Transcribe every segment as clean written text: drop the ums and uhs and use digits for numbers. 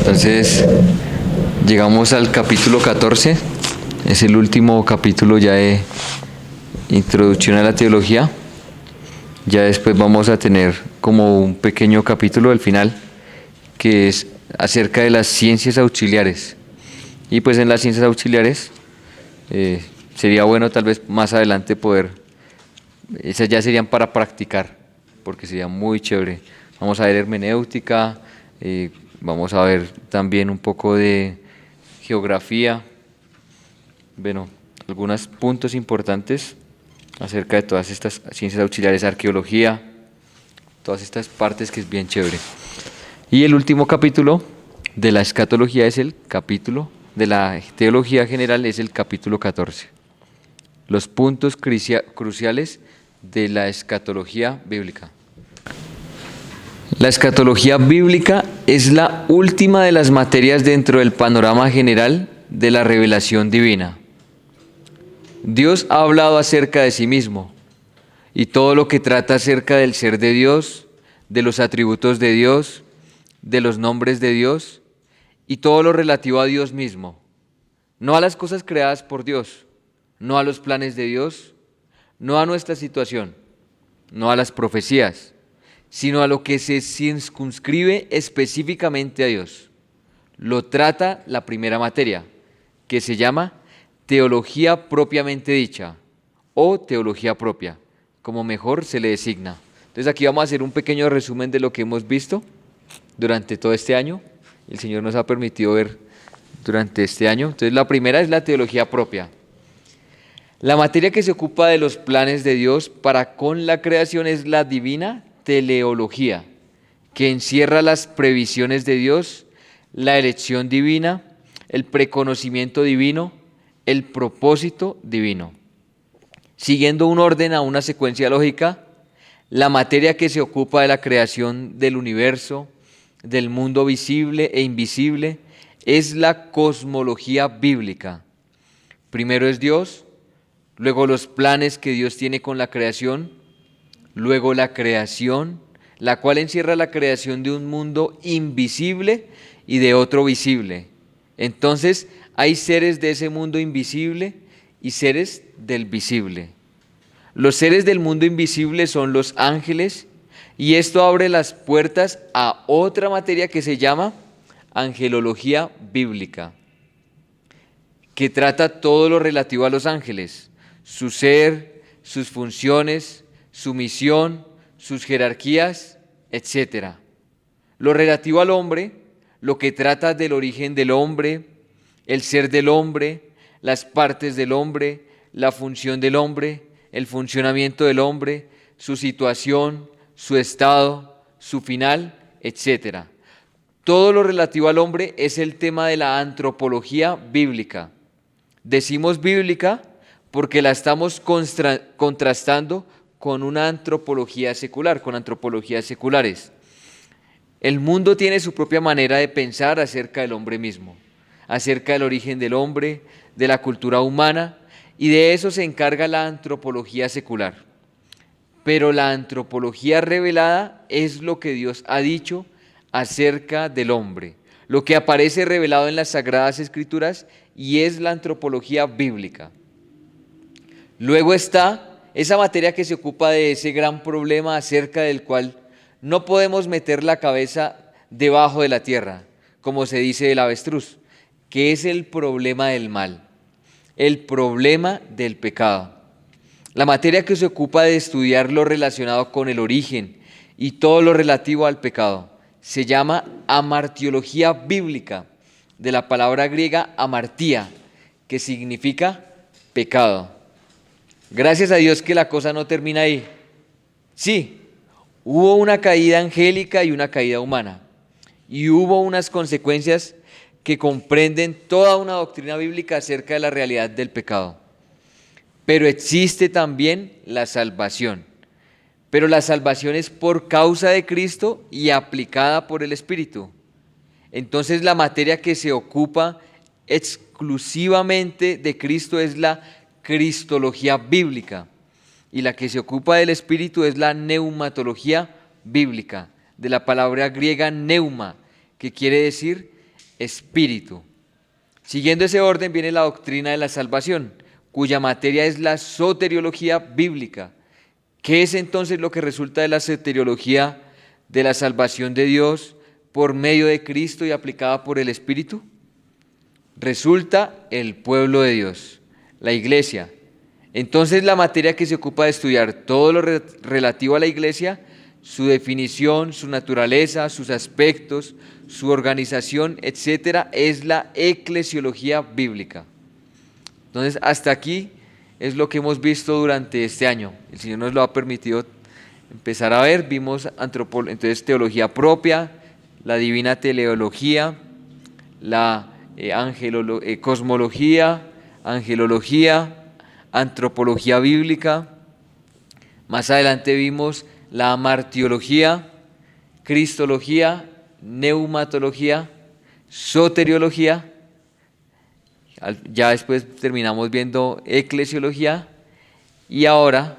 Entonces, llegamos al capítulo 14, es el último capítulo ya de Introducción a la Teología. Ya después vamos a tener como un pequeño capítulo al final, que es acerca de las ciencias auxiliares. Y pues en las ciencias auxiliares sería bueno tal vez más adelante poder, esas ya serían para practicar, porque sería muy chévere. Vamos a ver hermenéutica, vamos a ver también un poco de geografía, bueno, algunos puntos importantes acerca de todas estas ciencias auxiliares, arqueología, todas estas partes que es bien chévere. Y el último capítulo de la escatología es el capítulo de la teología general, es el capítulo 14. Los puntos cruciales de la escatología bíblica. La escatología bíblica es la última de las materias dentro del panorama general de la revelación divina. Dios ha hablado acerca de sí mismo y todo lo que trata acerca del ser de Dios, de los atributos de Dios, de los nombres de Dios y todo lo relativo a Dios mismo. No a las cosas creadas por Dios, no a los planes de Dios, no a nuestra situación, no a las profecías, sino a lo que se circunscribe específicamente a Dios. Lo trata la primera materia, que se llama teología propiamente dicha o teología propia, como mejor se le designa. Entonces aquí vamos a hacer un pequeño resumen de lo que hemos visto durante todo este año. El Señor nos ha permitido ver durante este año. Entonces la primera es la teología propia. La materia que se ocupa de los planes de Dios para con la creación es la divina teleología, que encierra las previsiones de Dios, la elección divina, el preconocimiento divino, el propósito divino. Siguiendo un orden a una secuencia lógica, la materia que se ocupa de la creación del universo, del mundo visible e invisible, es la cosmología bíblica. Primero es Dios, luego los planes que Dios tiene con la creación, luego la creación, la cual encierra la creación de un mundo invisible y de otro visible. Entonces, hay seres de ese mundo invisible y seres del visible. Los seres del mundo invisible son los ángeles, y esto abre las puertas a otra materia que se llama angelología bíblica, que trata todo lo relativo a los ángeles, su ser, sus funciones, su misión, sus jerarquías, etc. Lo relativo al hombre, lo que trata del origen del hombre, el ser del hombre, las partes del hombre, la función del hombre, el funcionamiento del hombre, su situación, su estado, su final, etc. Todo lo relativo al hombre es el tema de la antropología bíblica. Decimos bíblica porque la estamos contrastando con una antropología secular, con antropologías seculares. El mundo tiene su propia manera de pensar acerca del hombre mismo, acerca del origen del hombre, de la cultura humana, y de eso se encarga la antropología secular. Pero la antropología revelada es lo que Dios ha dicho acerca del hombre, lo que aparece revelado en las Sagradas Escrituras, y es la antropología bíblica. Luego está esa materia que se ocupa de ese gran problema acerca del cual no podemos meter la cabeza debajo de la tierra, como se dice del avestruz, que es el problema del mal, el problema del pecado. La materia que se ocupa de estudiar lo relacionado con el origen y todo lo relativo al pecado se llama amartiología bíblica, de la palabra griega amartía, que significa pecado. Gracias a Dios que la cosa no termina ahí. Sí, hubo una caída angélica y una caída humana, y hubo unas consecuencias que comprenden toda una doctrina bíblica acerca de la realidad del pecado. Pero existe también la salvación. Pero la salvación es por causa de Cristo y aplicada por el Espíritu. Entonces la materia que se ocupa exclusivamente de Cristo es la cristología bíblica, y la que se ocupa del Espíritu es la neumatología bíblica, de la palabra griega neuma, que quiere decir espíritu. Siguiendo ese orden viene la doctrina de la salvación, cuya materia es la soteriología bíblica. ¿Qué es entonces lo que resulta de la soteriología de la salvación de Dios por medio de Cristo y aplicada por el Espíritu? Resulta el pueblo de Dios, la iglesia. Entonces la materia que se ocupa de estudiar todo lo relativo a la iglesia, su definición, su naturaleza, sus aspectos, su organización, etcétera, es la eclesiología bíblica. Entonces, hasta aquí es lo que hemos visto durante este año. El Señor nos lo ha permitido empezar a ver. Vimos entonces teología propia, la divina teleología, la cosmología, angelología, antropología bíblica. Más adelante vimos la martiología, cristología, neumatología, soteriología. Ya después terminamos viendo eclesiología y ahora,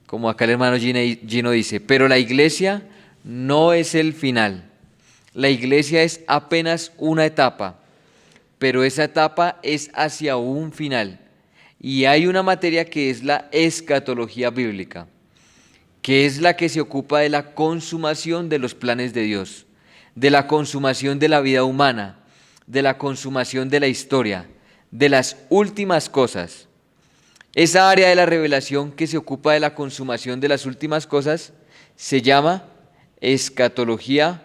como acá el hermano Gino dice, pero la iglesia no es el final. La iglesia es apenas una etapa, pero esa etapa es hacia un final. Y hay una materia que es la escatología bíblica, que es la que se ocupa de la consumación de los planes de Dios, de la consumación de la vida humana, de la consumación de la historia, de las últimas cosas. Esa área de la revelación que se ocupa de la consumación de las últimas cosas se llama escatología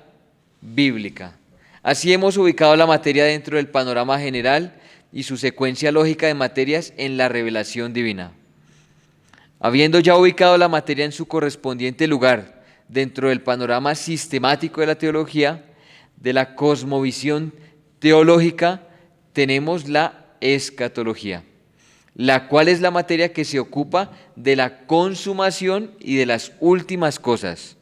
bíblica. Así hemos ubicado la materia dentro del panorama general y su secuencia lógica de materias en la revelación divina. Habiendo ya ubicado la materia en su correspondiente lugar dentro del panorama sistemático de la teología, de la cosmovisión teológica, tenemos la escatología, la cual es la materia que se ocupa de la consumación y de las últimas cosas.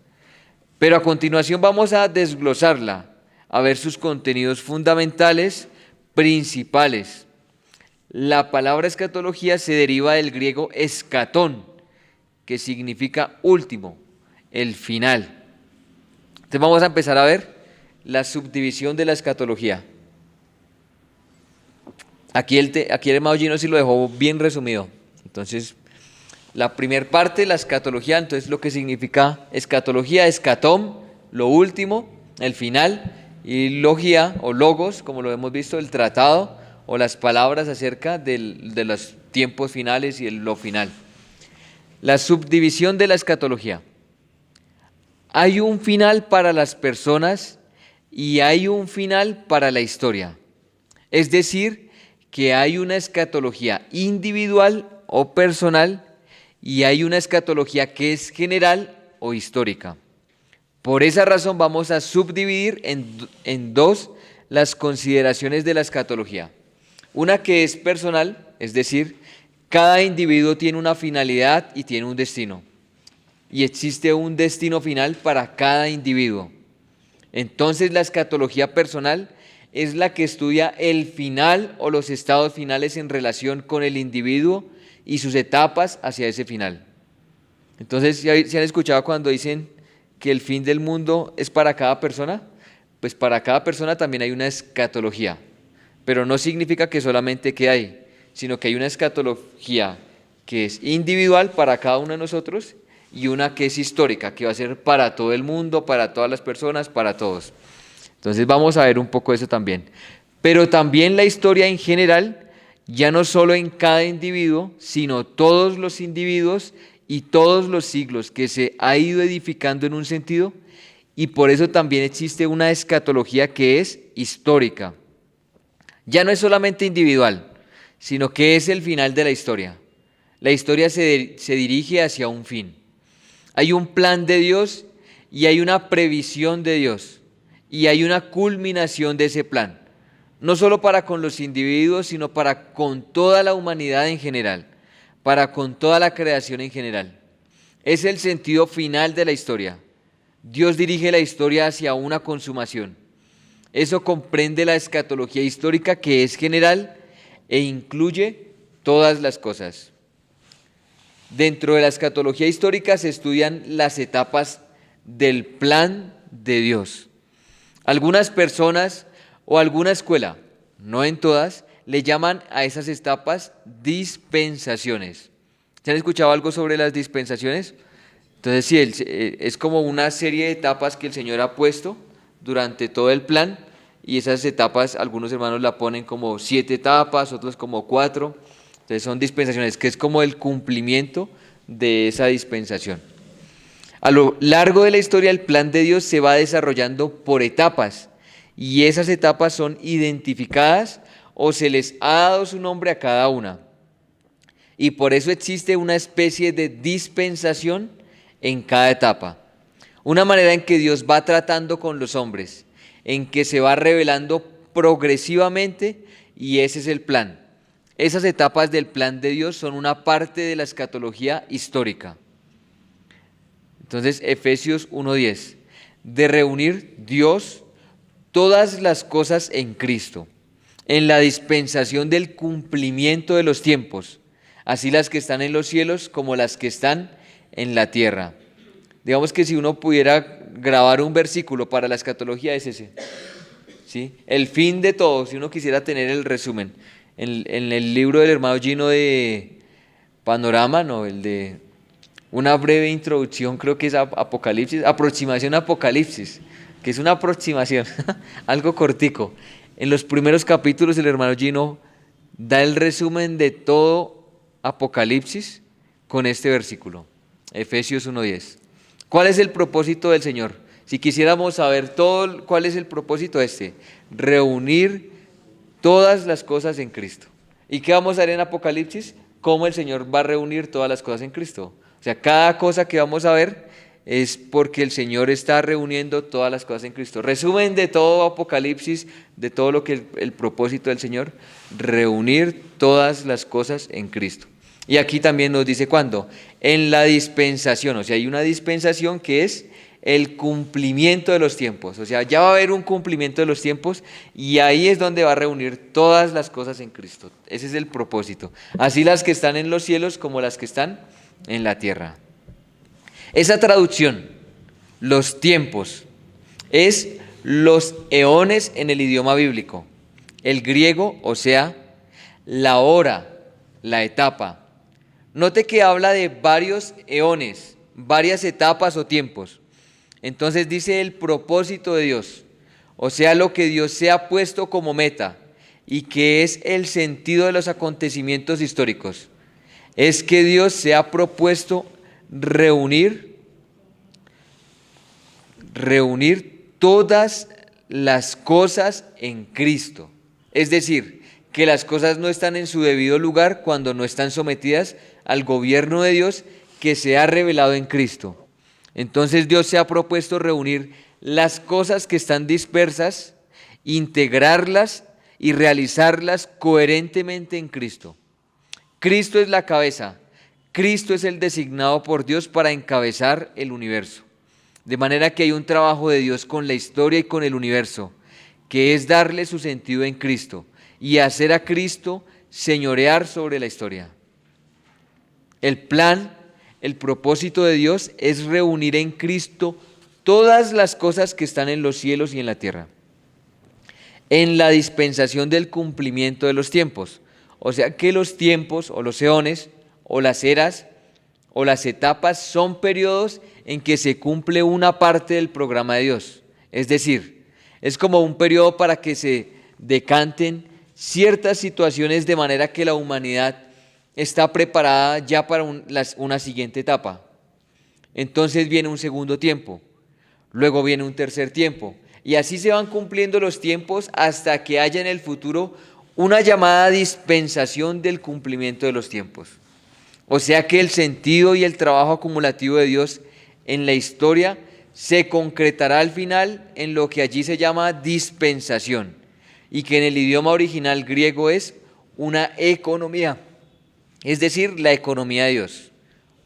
Pero a continuación vamos a desglosarla, a ver sus contenidos fundamentales, principales. La palabra escatología se deriva del griego escatón, que significa último, el final. Entonces vamos a empezar a ver la subdivisión de la escatología. Aquí el hermano Gino sí lo dejó bien resumido. Entonces, la primera parte, la escatología, entonces lo que significa escatología, escatón, lo último, el final, y logía o logos, como lo hemos visto, el tratado o las palabras acerca de los tiempos finales y lo final. La subdivisión de la escatología. Hay un final para las personas y hay un final para la historia. Es decir, que hay una escatología individual o personal y hay una escatología que es general o histórica. Por esa razón vamos a subdividir en dos las consideraciones de la escatología. Una que es personal, es decir, cada individuo tiene una finalidad y tiene un destino. Y existe un destino final para cada individuo. Entonces la escatología personal es la que estudia el final o los estados finales en relación con el individuo y sus etapas hacia ese final. Entonces, ¿se han escuchado cuando dicen que el fin del mundo es para cada persona? Pues para cada persona también hay una escatología, pero no significa que solamente que hay, sino que hay una escatología que es individual para cada uno de nosotros y una que es histórica, que va a ser para todo el mundo, para todas las personas, para todos. Entonces vamos a ver un poco eso también. Pero también la historia en general, ya no solo en cada individuo, sino todos los individuos y todos los siglos que se ha ido edificando en un sentido, y por eso también existe una escatología que es histórica. Ya no es solamente individual, sino que es el final de la historia. La historia se dirige hacia un fin. Hay un plan de Dios y hay una previsión de Dios. Y hay una culminación de ese plan, no solo para con los individuos, sino para con toda la humanidad en general, para con toda la creación en general. Es el sentido final de la historia. Dios dirige la historia hacia una consumación. Eso comprende la escatología histórica, que es general e incluye todas las cosas. Dentro de la escatología histórica se estudian las etapas del plan de Dios. Algunas personas o alguna escuela, no en todas, le llaman a esas etapas dispensaciones. ¿Se han escuchado algo sobre las dispensaciones? Entonces sí, es como una serie de etapas que el Señor ha puesto durante todo el plan, y esas etapas algunos hermanos la ponen como 7 etapas, otros como 4. Entonces son dispensaciones, que es como el cumplimiento de esa dispensación. A lo largo de la historia, el plan de Dios se va desarrollando por etapas, y esas etapas son identificadas o se les ha dado su nombre a cada una. Y por eso existe una especie de dispensación en cada etapa. Una manera en que Dios va tratando con los hombres, en que se va revelando progresivamente, y ese es el plan. Esas etapas del plan de Dios son una parte de la escatología histórica. Entonces, Efesios 1:10, de reunir Dios todas las cosas en Cristo, en la dispensación del cumplimiento de los tiempos, así las que están en los cielos como las que están en la tierra. Digamos que si uno pudiera grabar un versículo para la escatología es ese, ¿sí? El fin de todo, si uno quisiera tener el resumen. En el libro del hermano Gino de Panorama, no, el de una breve introducción, creo que es Apocalipsis, aproximación a Apocalipsis, que es una aproximación, algo cortico. En los primeros capítulos el hermano Gino da el resumen de todo Apocalipsis con este versículo, Efesios 1:10. ¿Cuál es el propósito del Señor? Si quisiéramos saber ¿cuál es el propósito reunir todas las cosas en Cristo. ¿Y qué vamos a ver en Apocalipsis? Cómo el Señor va a reunir todas las cosas en Cristo. O sea, cada cosa que vamos a ver es porque el Señor está reuniendo todas las cosas en Cristo. Resumen de todo Apocalipsis, de todo lo que el propósito del Señor, reunir todas las cosas en Cristo. Y aquí también nos dice cuándo, en la dispensación, o sea, hay una dispensación que es el cumplimiento de los tiempos, o sea, ya va a haber un cumplimiento de los tiempos, y ahí es donde va a reunir todas las cosas en Cristo. Ese es el propósito, así las que están en los cielos como las que están en la tierra. Esa traducción, los tiempos, es los eones en el idioma bíblico. El griego, o sea, la hora, la etapa. Note que habla de varios eones, varias etapas o tiempos. Entonces dice el propósito de Dios, o sea, lo que Dios se ha puesto como meta y que es el sentido de los acontecimientos históricos. Es que Dios se ha propuesto reunir todas las cosas en Cristo. Es decir, que las cosas no están en su debido lugar cuando no están sometidas al gobierno de Dios que se ha revelado en Cristo. Entonces Dios se ha propuesto reunir las cosas que están dispersas, integrarlas y realizarlas coherentemente en Cristo. Cristo es la cabeza, Cristo es el designado por Dios para encabezar el universo. De manera que hay un trabajo de Dios con la historia y con el universo, que es darle su sentido en Cristo y hacer a Cristo señorear sobre la historia. El plan, el propósito de Dios es reunir en Cristo todas las cosas que están en los cielos y en la tierra, en la dispensación del cumplimiento de los tiempos. O sea que los tiempos o los eones o las eras o las etapas son periodos en que se cumple una parte del programa de Dios. Es decir, es como un periodo para que se decanten ciertas situaciones de manera que la humanidad está preparada ya para una siguiente etapa. Entonces viene un segundo tiempo, luego viene un tercer tiempo, y así se van cumpliendo los tiempos hasta que haya en el futuro una llamada dispensación del cumplimiento de los tiempos. O sea que el sentido y el trabajo acumulativo de Dios en la historia se concretará al final en lo que allí se llama dispensación, y que en el idioma original griego es una economía, es decir, la economía de Dios.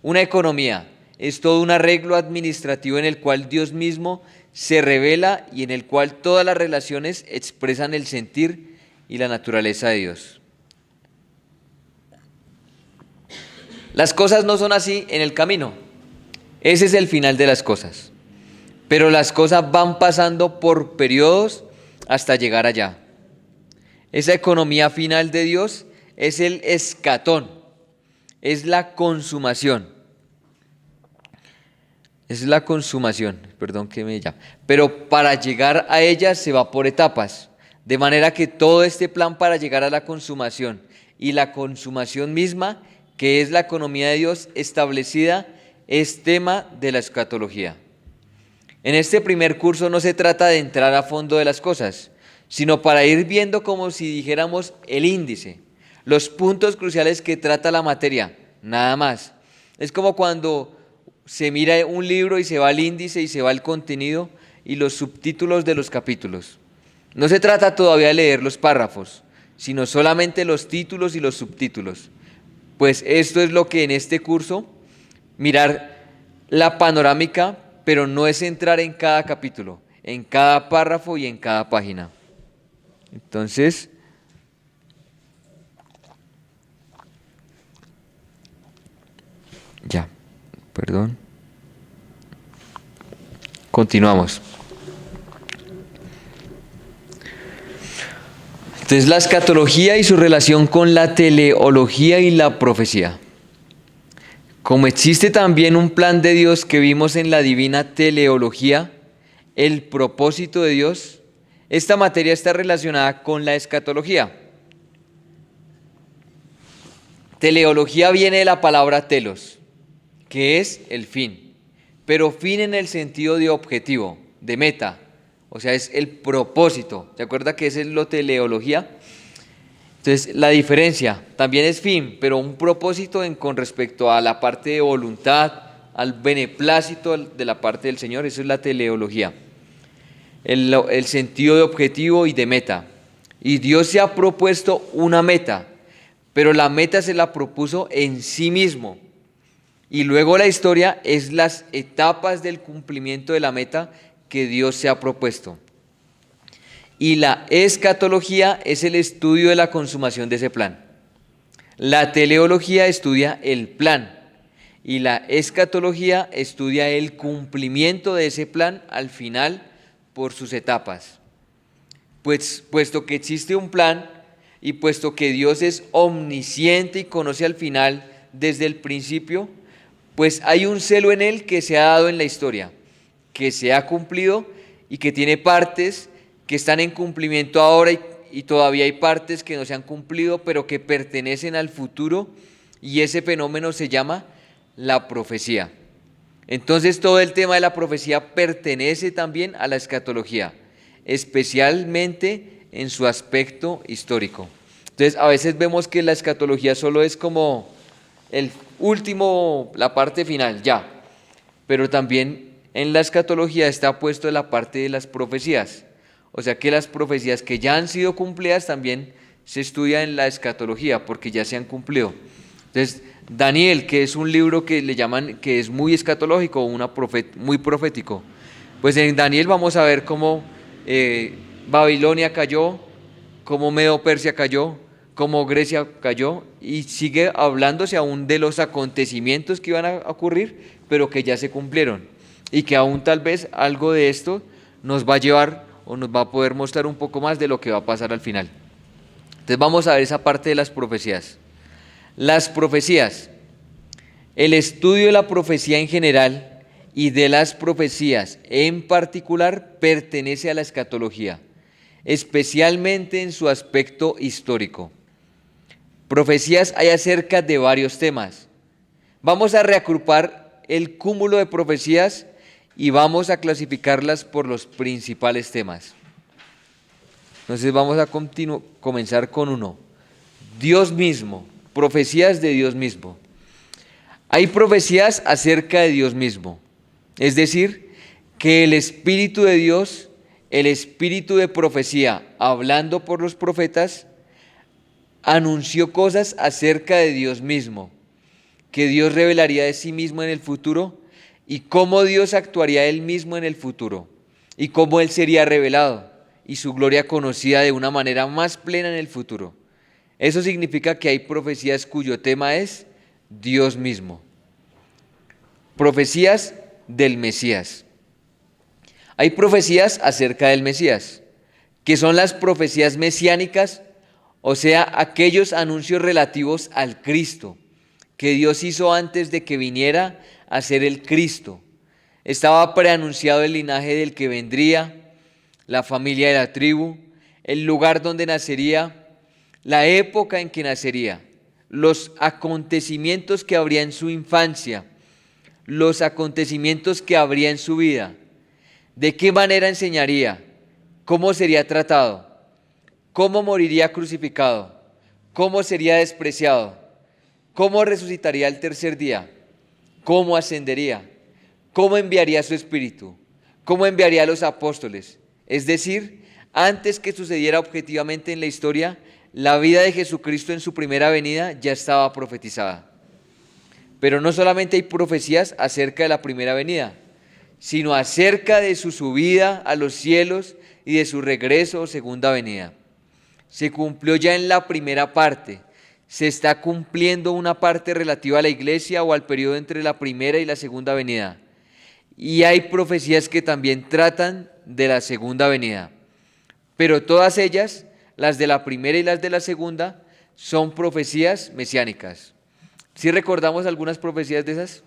Una economía es todo un arreglo administrativo en el cual Dios mismo se revela y en el cual todas las relaciones expresan el sentir y la naturaleza de Dios. Las cosas no son así en el camino. Ese es el final de las cosas. Pero las cosas van pasando por periodos hasta llegar allá. Esa economía final de Dios es el escatón, es la consumación. Es la consumación, perdón que me llame. Pero para llegar a ella se va por etapas, de manera que todo este plan para llegar a la consumación y la consumación misma, que es la economía de Dios establecida, es tema de la escatología. En este primer curso no se trata de entrar a fondo de las cosas, sino para ir viendo como si dijéramos el índice, los puntos cruciales que trata la materia, nada más. Es como cuando se mira un libro y se va al índice y se va el contenido y los subtítulos de los capítulos. No se trata todavía de leer los párrafos, sino solamente los títulos y los subtítulos. Pues esto es lo que en este curso, mirar la panorámica, pero no es entrar en cada capítulo, en cada párrafo y en cada página. Entonces, ya, perdón. Continuamos. Entonces, la escatología y su relación con la teleología y la profecía. Como existe también un plan de Dios que vimos en la divina teleología, el propósito de Dios, esta materia está relacionada con la escatología. Teleología viene de la palabra telos, que es el fin, pero fin en el sentido de objetivo, de meta, o sea, es el propósito. ¿Se acuerda que esa es lo teleología? Entonces, la diferencia también es fin, pero un propósito con respecto a la parte de voluntad, al beneplácito de la parte del Señor, eso es la teleología. El sentido de objetivo y de meta. Y Dios se ha propuesto una meta, pero la meta se la propuso en sí mismo. Y luego la historia es las etapas del cumplimiento de la meta que Dios se ha propuesto. Y la escatología es el estudio de la consumación de ese plan. La teleología estudia el plan y la escatología estudia el cumplimiento de ese plan al final por sus etapas. Pues, puesto que existe un plan y puesto que Dios es omnisciente y conoce al final desde el principio, pues hay un celo en él que se ha dado en la historia, que se ha cumplido y que tiene partes que están en cumplimiento ahora y todavía hay partes que no se han cumplido, pero que pertenecen al futuro, y ese fenómeno se llama la profecía. Entonces todo el tema de la profecía pertenece también a la escatología, especialmente en su aspecto histórico. Entonces a veces vemos que la escatología solo es como el último, la parte final, ya, pero también en la escatología está puesto la parte de las profecías. O sea que las profecías que ya han sido cumplidas también se estudian en la escatología porque ya se han cumplido. Entonces, Daniel, que es un libro que le llaman, que es muy escatológico, muy profético. Pues en Daniel vamos a ver cómo Babilonia cayó, cómo Medo-Persia cayó, cómo Grecia cayó, y sigue hablándose aún de los acontecimientos que iban a ocurrir, pero que ya se cumplieron. Y que aún tal vez algo de esto nos va a llevar o nos va a poder mostrar un poco más de lo que va a pasar al final. Entonces vamos a ver esa parte de las profecías. Las profecías, el estudio de la profecía en general y de las profecías en particular pertenece a la escatología, especialmente en su aspecto histórico. Profecías hay acerca de varios temas. Vamos a reagrupar el cúmulo de profecías y vamos a clasificarlas por los principales temas. Entonces vamos a comenzar con uno. Dios mismo, profecías de Dios mismo. Hay profecías acerca de Dios mismo, es decir, que el Espíritu de Dios, el Espíritu de profecía, hablando por los profetas, anunció cosas acerca de Dios mismo, que Dios revelaría de sí mismo en el futuro y cómo Dios actuaría él mismo en el futuro y cómo él sería revelado y su gloria conocida de una manera más plena en el futuro. Eso significa que hay profecías cuyo tema es Dios mismo. Profecías del Mesías. Hay profecías acerca del Mesías, que son las profecías mesiánicas, o sea, aquellos anuncios relativos al Cristo, que Dios hizo antes de que viniera a ser el Cristo. Estaba preanunciado el linaje del que vendría, la familia de la tribu, el lugar donde nacería, la época en que nacería, los acontecimientos que habría en su infancia, los acontecimientos que habría en su vida, de qué manera enseñaría, cómo sería tratado, cómo moriría crucificado, cómo sería despreciado, cómo resucitaría el tercer día, cómo ascendería, cómo enviaría su espíritu, cómo enviaría a los apóstoles. Es decir, antes que sucediera objetivamente en la historia, la vida de Jesucristo en su primera venida ya estaba profetizada. Pero no solamente hay profecías acerca de la primera venida, sino acerca de su subida a los cielos y de su regreso o segunda venida. Se cumplió ya en la primera parte. Se está cumpliendo una parte relativa a la iglesia o al periodo entre la primera y la segunda venida. Y hay profecías que también tratan de la segunda venida. Pero todas ellas, las de la primera y las de la segunda, son profecías mesiánicas. ¿Sí recordamos algunas profecías de esas?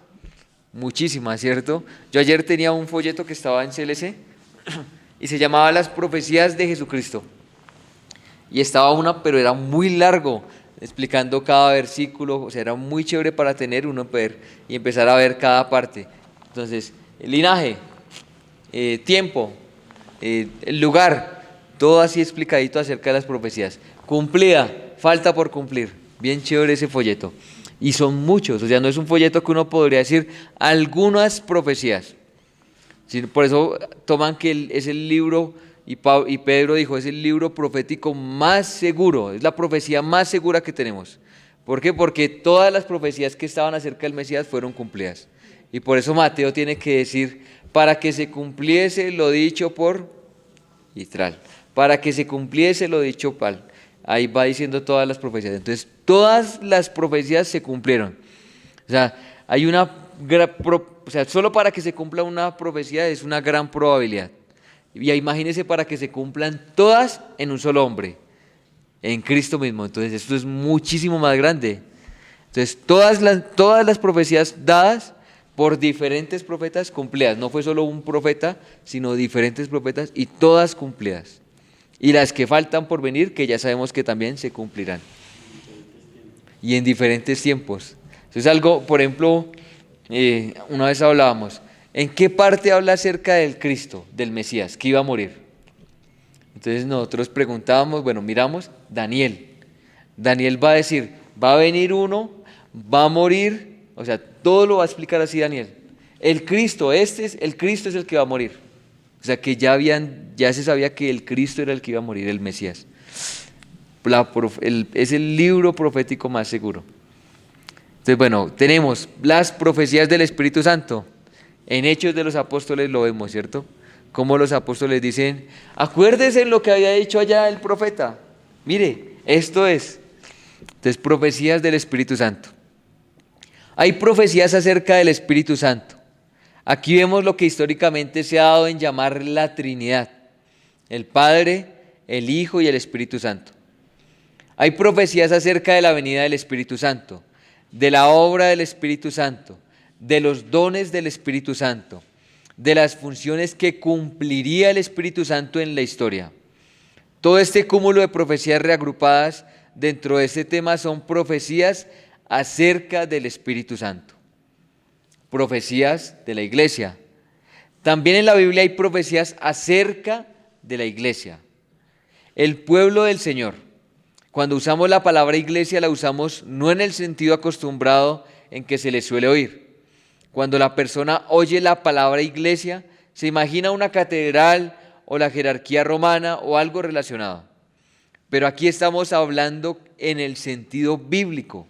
Muchísimas, ¿cierto? Yo ayer tenía un folleto que estaba en CLC y se llamaba Las profecías de Jesucristo. Y estaba una, pero era muy largo, explicando cada versículo, o sea, era muy chévere para tener uno poder y empezar a ver cada parte. Entonces, el linaje, tiempo, el lugar, todo así explicadito acerca de las profecías. Cumplida, falta por cumplir. Bien chévere ese folleto. Y son muchos, o sea, no es un folleto que uno podría decir algunas profecías. Por eso toman que es el libro, y Pedro dijo, es el libro profético más seguro, es la profecía más segura que tenemos. ¿Por qué? Porque todas las profecías que estaban acerca del Mesías fueron cumplidas. Y por eso Mateo tiene que decir, para que se cumpliese lo dicho por Israel, para que se cumpliese lo dicho por... Ahí va diciendo todas las profecías. Entonces, todas las profecías se cumplieron. O sea, hay una o sea, solo para que se cumpla una profecía es una gran probabilidad. Y imagínense para que se cumplan todas en un solo hombre, en Cristo mismo. Entonces, esto es muchísimo más grande. Entonces, todas las profecías dadas por diferentes profetas cumplidas. No fue solo un profeta, sino diferentes profetas y todas cumplidas. Y las que faltan por venir, que ya sabemos que también se cumplirán. Y en diferentes tiempos. Entonces algo, por ejemplo, una vez hablábamos, ¿en qué parte habla acerca del Cristo, del Mesías, que iba a morir? Entonces nosotros preguntábamos, bueno, miramos, Daniel. Daniel va a decir, va a venir uno, va a morir, o sea, todo lo va a explicar así Daniel. El Cristo es el que va a morir. O sea que ya se sabía que el Cristo era el que iba a morir, el Mesías. Es el libro profético más seguro. Entonces, bueno, tenemos las profecías del Espíritu Santo. En Hechos de los Apóstoles lo vemos, ¿cierto? Como los apóstoles dicen, acuérdese en lo que había dicho allá el profeta. Mire, esto es. Entonces, profecías del Espíritu Santo. Hay profecías acerca del Espíritu Santo. Aquí vemos lo que históricamente se ha dado en llamar la Trinidad, el Padre, el Hijo y el Espíritu Santo. Hay profecías acerca de la venida del Espíritu Santo, de la obra del Espíritu Santo, de los dones del Espíritu Santo, de las funciones que cumpliría el Espíritu Santo en la historia. Todo este cúmulo de profecías reagrupadas dentro de este tema son profecías acerca del Espíritu Santo. Profecías de la iglesia. También en la Biblia hay profecías acerca de la iglesia. El pueblo del Señor. Cuando usamos la palabra iglesia la usamos no en el sentido acostumbrado en que se le suele oír. Cuando la persona oye la palabra iglesia, se imagina una catedral o la jerarquía romana o algo relacionado. Pero aquí estamos hablando en el sentido bíblico.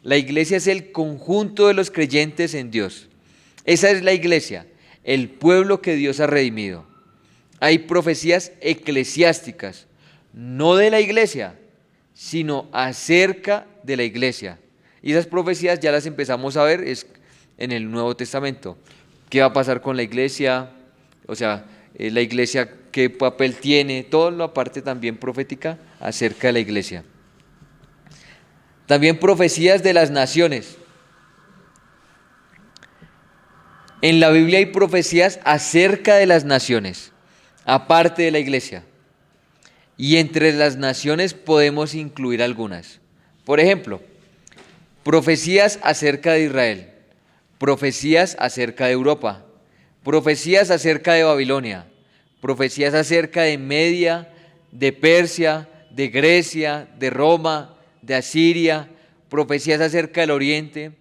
La iglesia es el conjunto de los creyentes en Dios. Esa es la iglesia, el pueblo que Dios ha redimido. Hay profecías eclesiásticas, no de la iglesia, sino acerca de la iglesia. Y esas profecías ya las empezamos a ver en el Nuevo Testamento. ¿Qué va a pasar con la iglesia? O sea, la iglesia qué papel tiene, toda la parte también profética acerca de la iglesia. También profecías de las naciones. En la Biblia hay profecías acerca de las naciones, aparte de la iglesia. Y entre las naciones podemos incluir algunas. Por ejemplo, profecías acerca de Israel, profecías acerca de Europa, profecías acerca de Babilonia, profecías acerca de Media, de Persia, de Grecia, de Roma, de Asiria, profecías acerca del Oriente,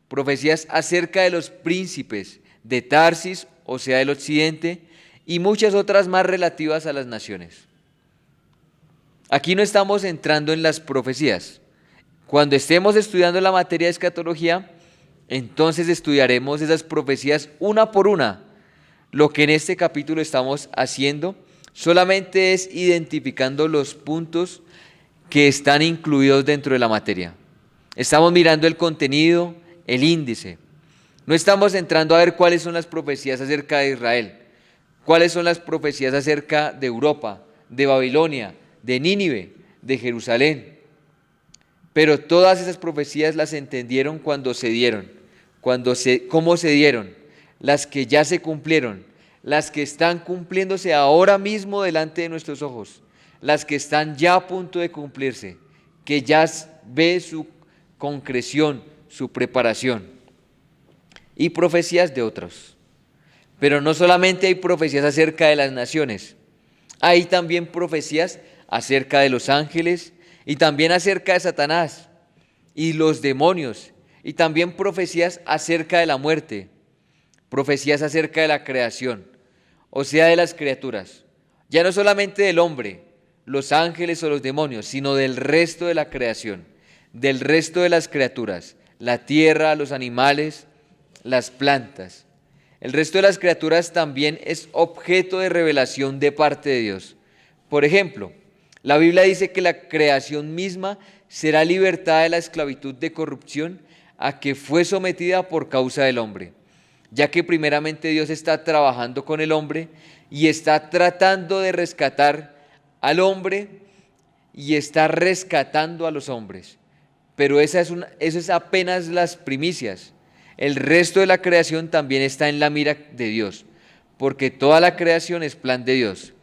profecías acerca de los príncipes de Tarsis, o sea, del Occidente, y muchas otras más relativas a las naciones. Aquí no estamos entrando en las profecías. Cuando estemos estudiando la materia de escatología, entonces estudiaremos esas profecías una por una. Lo que en este capítulo estamos haciendo solamente es identificando los puntos que están incluidos dentro de la materia. Estamos mirando el contenido, el índice. No estamos entrando a ver cuáles son las profecías acerca de Israel, cuáles son las profecías acerca de Europa, de Babilonia, de Nínive, de Jerusalén. Pero todas esas profecías las entendieron cuando se dieron, cómo se dieron, las que ya se cumplieron, las que están cumpliéndose ahora mismo delante de nuestros ojos, las que están ya a punto de cumplirse, que ya ve su concreción, su preparación, y profecías de otros. Pero no solamente hay profecías acerca de las naciones, hay también profecías acerca de los ángeles y también acerca de Satanás y los demonios, y también profecías acerca de la muerte, profecías acerca de la creación, o sea, de las criaturas, ya no solamente del hombre, los ángeles o los demonios, sino del resto de la creación, del resto de las criaturas, la tierra, los animales, las plantas. El resto de las criaturas también es objeto de revelación de parte de Dios. Por ejemplo, la Biblia dice que la creación misma será libertada de la esclavitud de corrupción a que fue sometida por causa del hombre, ya que primeramente Dios está trabajando con el hombre y está tratando de rescatar al hombre y está rescatando a los hombres. Pero eso es apenas las primicias. El resto de la creación también está en la mira de Dios, porque toda la creación es plan de Dios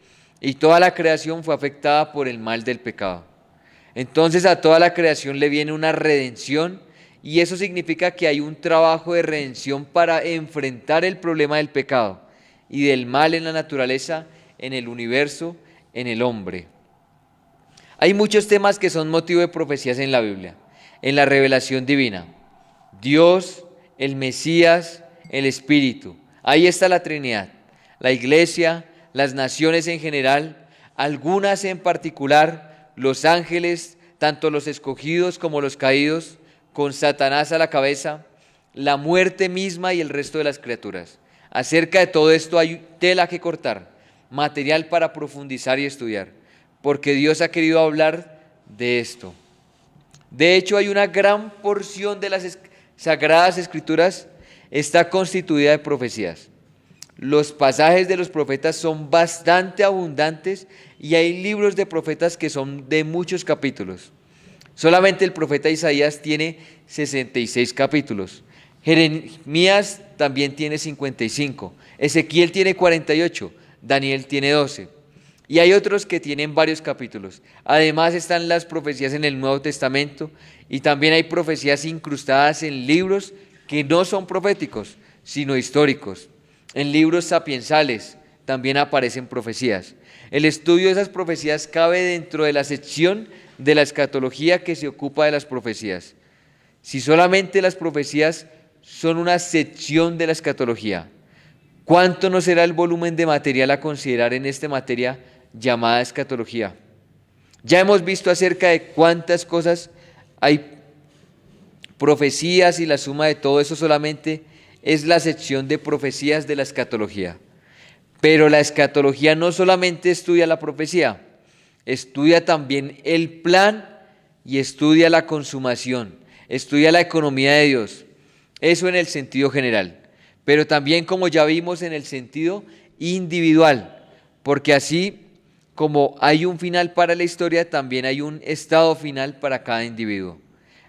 y toda la creación fue afectada por el mal del pecado. Entonces a toda la creación le viene una redención y eso significa que hay un trabajo de redención para enfrentar el problema del pecado y del mal en la naturaleza, en el universo, en el hombre. Hay muchos temas que son motivo de profecías en la Biblia, en la revelación divina. Dios, el Mesías, el Espíritu. Ahí está la Trinidad, la Iglesia, las naciones en general, algunas en particular, los ángeles, tanto los escogidos como los caídos, con Satanás a la cabeza, la muerte misma y el resto de las criaturas. Acerca de todo esto hay tela que cortar, material para profundizar y estudiar, porque Dios ha querido hablar de esto. De hecho, hay una gran porción de las Sagradas Escrituras está constituida de profecías. Los pasajes de los profetas son bastante abundantes y hay libros de profetas que son de muchos capítulos. Solamente el profeta Isaías tiene 66 capítulos. Jeremías también tiene 55. Ezequiel tiene 48. Daniel tiene 12. Y hay otros que tienen varios capítulos. Además están las profecías en el Nuevo Testamento y también hay profecías incrustadas en libros que no son proféticos, sino históricos. En libros sapiensales también aparecen profecías. El estudio de esas profecías cabe dentro de la sección de la escatología que se ocupa de las profecías. Si solamente las profecías son una sección de la escatología, ¿cuánto no será el volumen de material a considerar en esta materia llamada escatología? Ya hemos visto acerca de cuántas cosas hay profecías y la suma de todo eso solamente es la sección de profecías de la escatología. Pero la escatología no solamente estudia la profecía, estudia también el plan y estudia la consumación, estudia la economía de Dios. Eso en el sentido general, pero también como ya vimos en el sentido individual. porque así como hay un final para la historia, también hay un estado final para cada individuo.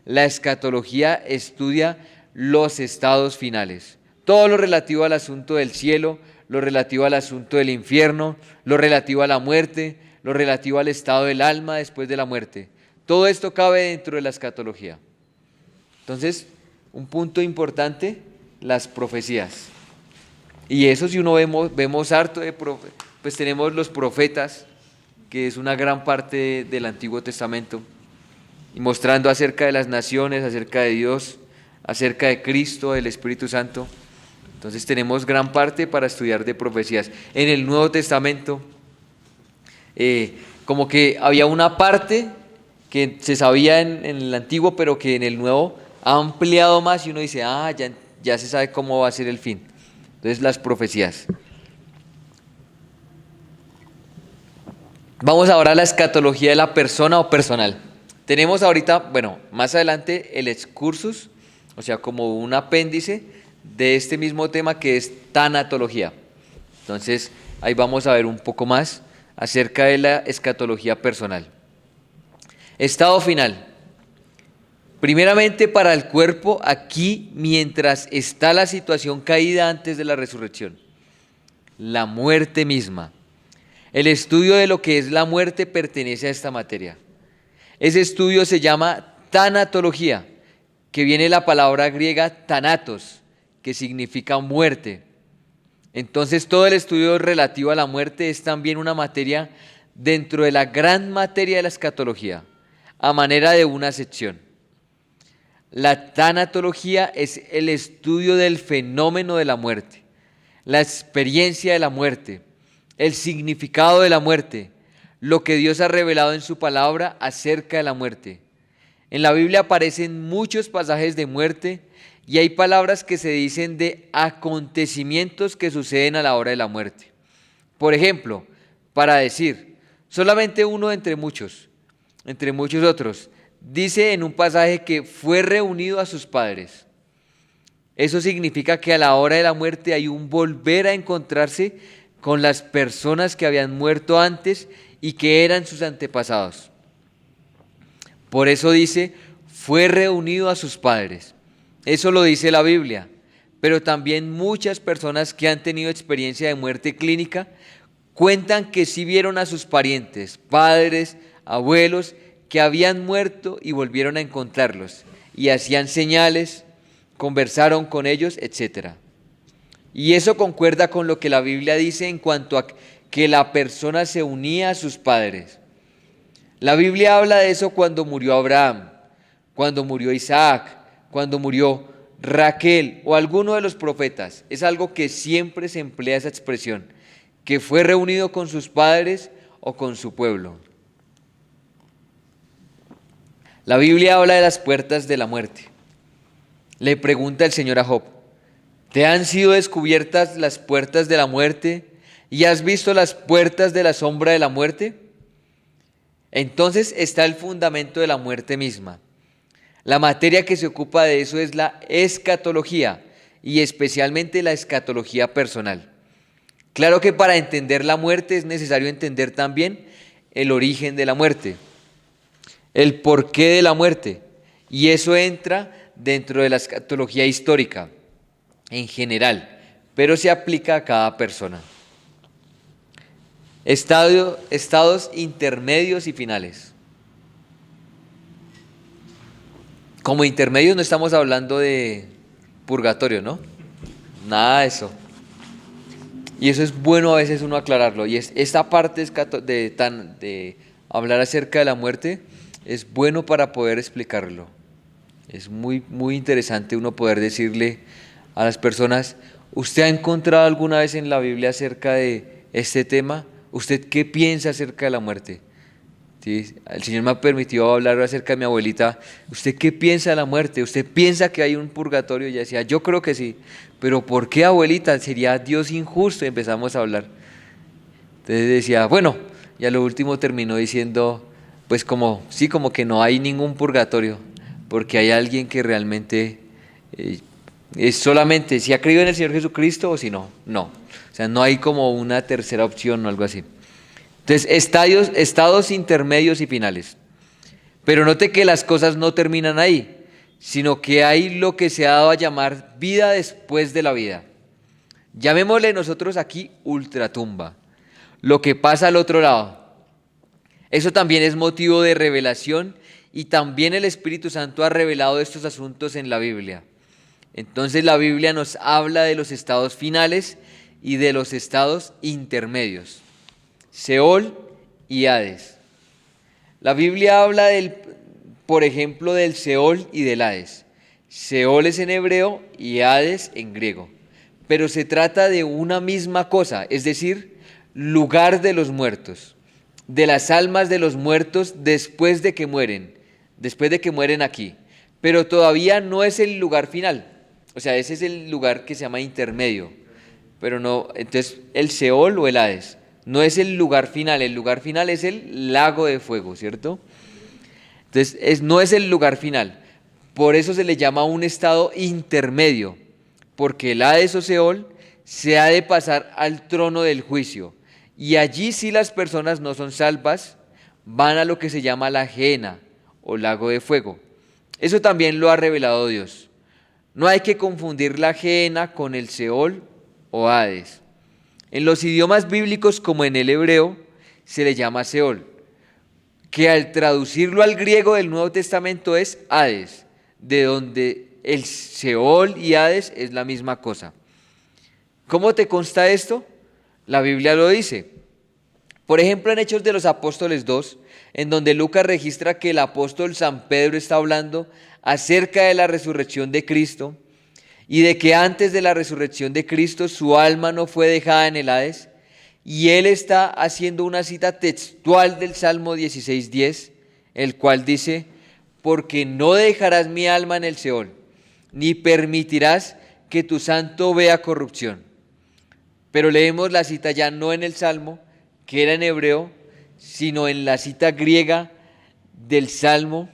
La escatología estudia los estados finales, todo lo relativo al asunto del cielo, lo relativo al asunto del infierno, lo relativo a la muerte, lo relativo al estado del alma después de la muerte. Todo esto cabe dentro de la escatología. Entonces, un punto importante, las profecías. Y eso si uno vemos harto pues tenemos los profetas, que es una gran parte del Antiguo Testamento, y mostrando acerca de las naciones, acerca de Dios, acerca de Cristo, del Espíritu Santo. Entonces tenemos gran parte para estudiar de profecías. En el Nuevo Testamento, como que había una parte que se sabía en el Antiguo, pero que en el Nuevo ha ampliado más y uno dice, ya se sabe cómo va a ser el fin. Entonces las profecías. Vamos ahora a la escatología de la persona o personal. Tenemos ahorita, bueno, más adelante el excursus, o sea, como un apéndice de este mismo tema que es tanatología. Entonces, ahí vamos a ver un poco más acerca de la escatología personal. Estado final. Primeramente para el cuerpo, aquí mientras está la situación caída antes de la resurrección. La muerte misma. El estudio de lo que es la muerte pertenece a esta materia. Ese estudio se llama tanatología, que viene de la palabra griega thanatos, que significa muerte. Entonces todo el estudio relativo a la muerte es también una materia dentro de la gran materia de la escatología, a manera de una sección. La tanatología es el estudio del fenómeno de la muerte, la experiencia de la muerte, el significado de la muerte, lo que Dios ha revelado en su palabra acerca de la muerte. En la Biblia aparecen muchos pasajes de muerte y hay palabras que se dicen de acontecimientos que suceden a la hora de la muerte. Por ejemplo, para decir, solamente uno entre muchos otros, dice en un pasaje que fue reunido a sus padres. Eso significa que a la hora de la muerte hay un volver a encontrarse con las personas que habían muerto antes y que eran sus antepasados. Por eso dice, fue reunido a sus padres. Eso lo dice la Biblia, pero también muchas personas que han tenido experiencia de muerte clínica cuentan que sí vieron a sus parientes, padres, abuelos, que habían muerto y volvieron a encontrarlos, y hacían señales, conversaron con ellos, etc. Y eso concuerda con lo que la Biblia dice en cuanto a que la persona se unía a sus padres. La Biblia habla de eso cuando murió Abraham, cuando murió Isaac, cuando murió Raquel o alguno de los profetas. Es algo que siempre se emplea esa expresión, que fue reunido con sus padres o con su pueblo. La Biblia habla de las puertas de la muerte. Le pregunta el Señor a Job, ¿te han sido descubiertas las puertas de la muerte y has visto las puertas de la sombra de la muerte? Entonces está el fundamento de la muerte misma. La materia que se ocupa de eso es la escatología y especialmente la escatología personal. Claro que para entender la muerte es necesario entender también el origen de la muerte, el porqué de la muerte, y eso entra dentro de la escatología histórica en general, pero se aplica a cada persona. Estados intermedios y finales. Como intermedios no estamos hablando de purgatorio, ¿no? Nada de eso. Y eso es bueno a veces uno aclararlo. Y esta parte de hablar acerca de la muerte es bueno para poder explicarlo. Es muy, muy interesante uno poder decirle a las personas, ¿usted ha encontrado alguna vez en la Biblia acerca de este tema? ¿Usted qué piensa acerca de la muerte? ¿Sí? El Señor me ha permitido hablar acerca de mi abuelita. ¿Usted qué piensa de la muerte? ¿Usted piensa que hay un purgatorio? Y ella decía, yo creo que sí. ¿Pero por qué, abuelita? ¿Sería Dios injusto? Y empezamos a hablar. Entonces decía, bueno, y a lo último terminó diciendo, pues como que no hay ningún purgatorio, porque hay alguien que realmente Es solamente si ha creído en el Señor Jesucristo o si no, no. O sea, no hay como una tercera opción o algo así. Entonces, estados intermedios y finales. Pero note que las cosas no terminan ahí, sino que hay lo que se ha dado a llamar vida después de la vida. Llamémosle nosotros aquí ultratumba, lo que pasa al otro lado. Eso también es motivo de revelación y también el Espíritu Santo ha revelado estos asuntos en la Biblia. Entonces la Biblia nos habla de los estados finales y de los estados intermedios. Seol y Hades. La Biblia habla por ejemplo, del Seol y del Hades. Seol es en hebreo y Hades en griego. Pero se trata de una misma cosa, es decir, lugar de los muertos, de las almas de los muertos después de que mueren aquí. Pero todavía no es el lugar final. O sea, ese es el lugar que se llama intermedio. Pero no, entonces el Seol o el Hades no es el lugar final es el lago de fuego, ¿cierto? Entonces no es el lugar final. Por eso se le llama un estado intermedio, porque el Hades o Seol se ha de pasar al trono del juicio. Y allí si las personas no son salvas, van a lo que se llama la Gehenna o lago de fuego. Eso también lo ha revelado Dios. No hay que confundir la Gehenna con el Seol o Hades. En los idiomas bíblicos como en el hebreo se le llama Seol, que al traducirlo al griego del Nuevo Testamento es Hades, de donde el Seol y Hades es la misma cosa. ¿Cómo te consta esto? La Biblia lo dice. Por ejemplo, en Hechos de los Apóstoles 2, en donde Lucas registra que el apóstol San Pedro está hablando acerca de la resurrección de Cristo y de que antes de la resurrección de Cristo su alma no fue dejada en el Hades, y él está haciendo una cita textual del Salmo 16:10, el cual dice: porque no dejarás mi alma en el Seol, ni permitirás que tu santo vea corrupción. Pero leemos la cita ya no en el Salmo, que era en hebreo, sino en la cita griega del Salmo,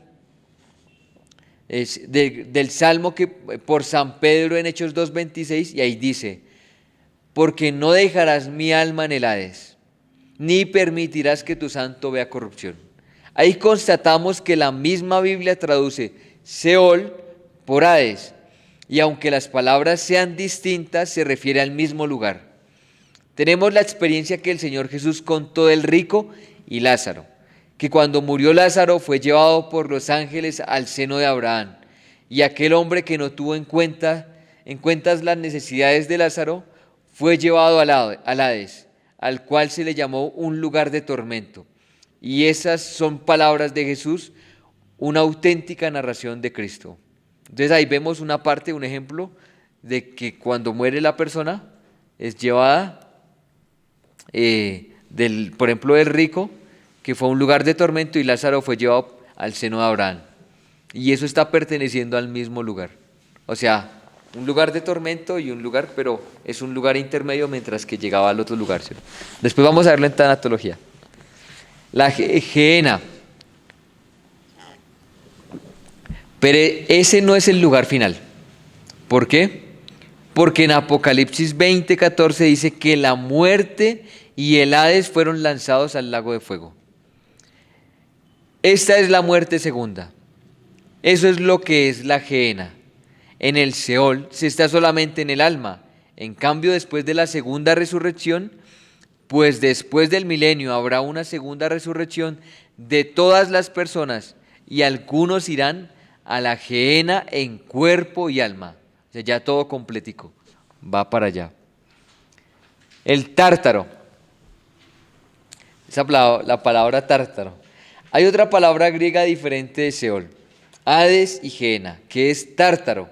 del Salmo que por San Pedro en Hechos 2:26, y ahí dice: porque no dejarás mi alma en el Hades, ni permitirás que tu santo vea corrupción. Ahí constatamos que la misma Biblia traduce Seol por Hades, y aunque las palabras sean distintas, se refiere al mismo lugar. Tenemos la experiencia que el Señor Jesús contó del rico y Lázaro, que cuando murió Lázaro fue llevado por los ángeles al seno de Abraham, y aquel hombre que no tuvo en cuenta las necesidades de Lázaro fue llevado al Hades, al cual se le llamó un lugar de tormento. Y esas son palabras de Jesús, una auténtica narración de Cristo. Entonces ahí vemos una parte, un ejemplo de que cuando muere la persona es llevada, por ejemplo, del rico, que fue a un lugar de tormento, y Lázaro fue llevado al seno de Abraham. Y eso está perteneciendo al mismo lugar. O sea, un lugar de tormento y un lugar, pero es un lugar intermedio mientras que llegaba al otro lugar, ¿cierto? Después vamos a verlo en tanatología. La Gehenna. Pero ese no es el lugar final. ¿Por qué? Porque en Apocalipsis 20:14 dice que la muerte y el Hades fueron lanzados al lago de fuego. Esta es la muerte segunda. Eso es lo que es la Gehenna. En el Seol se está solamente en el alma. En cambio, después de la segunda resurrección, pues después del milenio habrá una segunda resurrección de todas las personas, y algunos irán a la Gehenna en cuerpo y alma. O sea, ya todo completico, va para allá. El tártaro. La palabra tártaro. Hay otra palabra griega diferente de Seol, Hades y Gehenna, que es tártaro,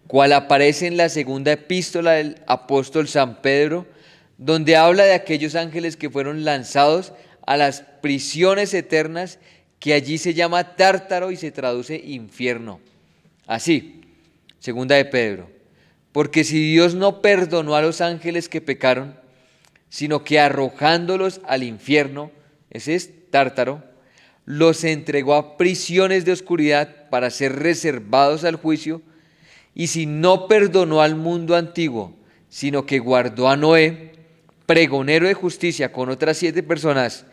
cual aparece en la segunda epístola del apóstol San Pedro, donde habla de aquellos ángeles que fueron lanzados a las prisiones eternas, que allí se llama tártaro y se traduce infierno. Así, segunda de Pedro. Porque si Dios no perdonó a los ángeles que pecaron, sino que arrojándolos al infierno, ese es tártaro, los entregó a prisiones de oscuridad para ser reservados al juicio, Y si no perdonó al mundo antiguo, sino que guardó a Noé, pregonero de justicia, con otras 7 personas,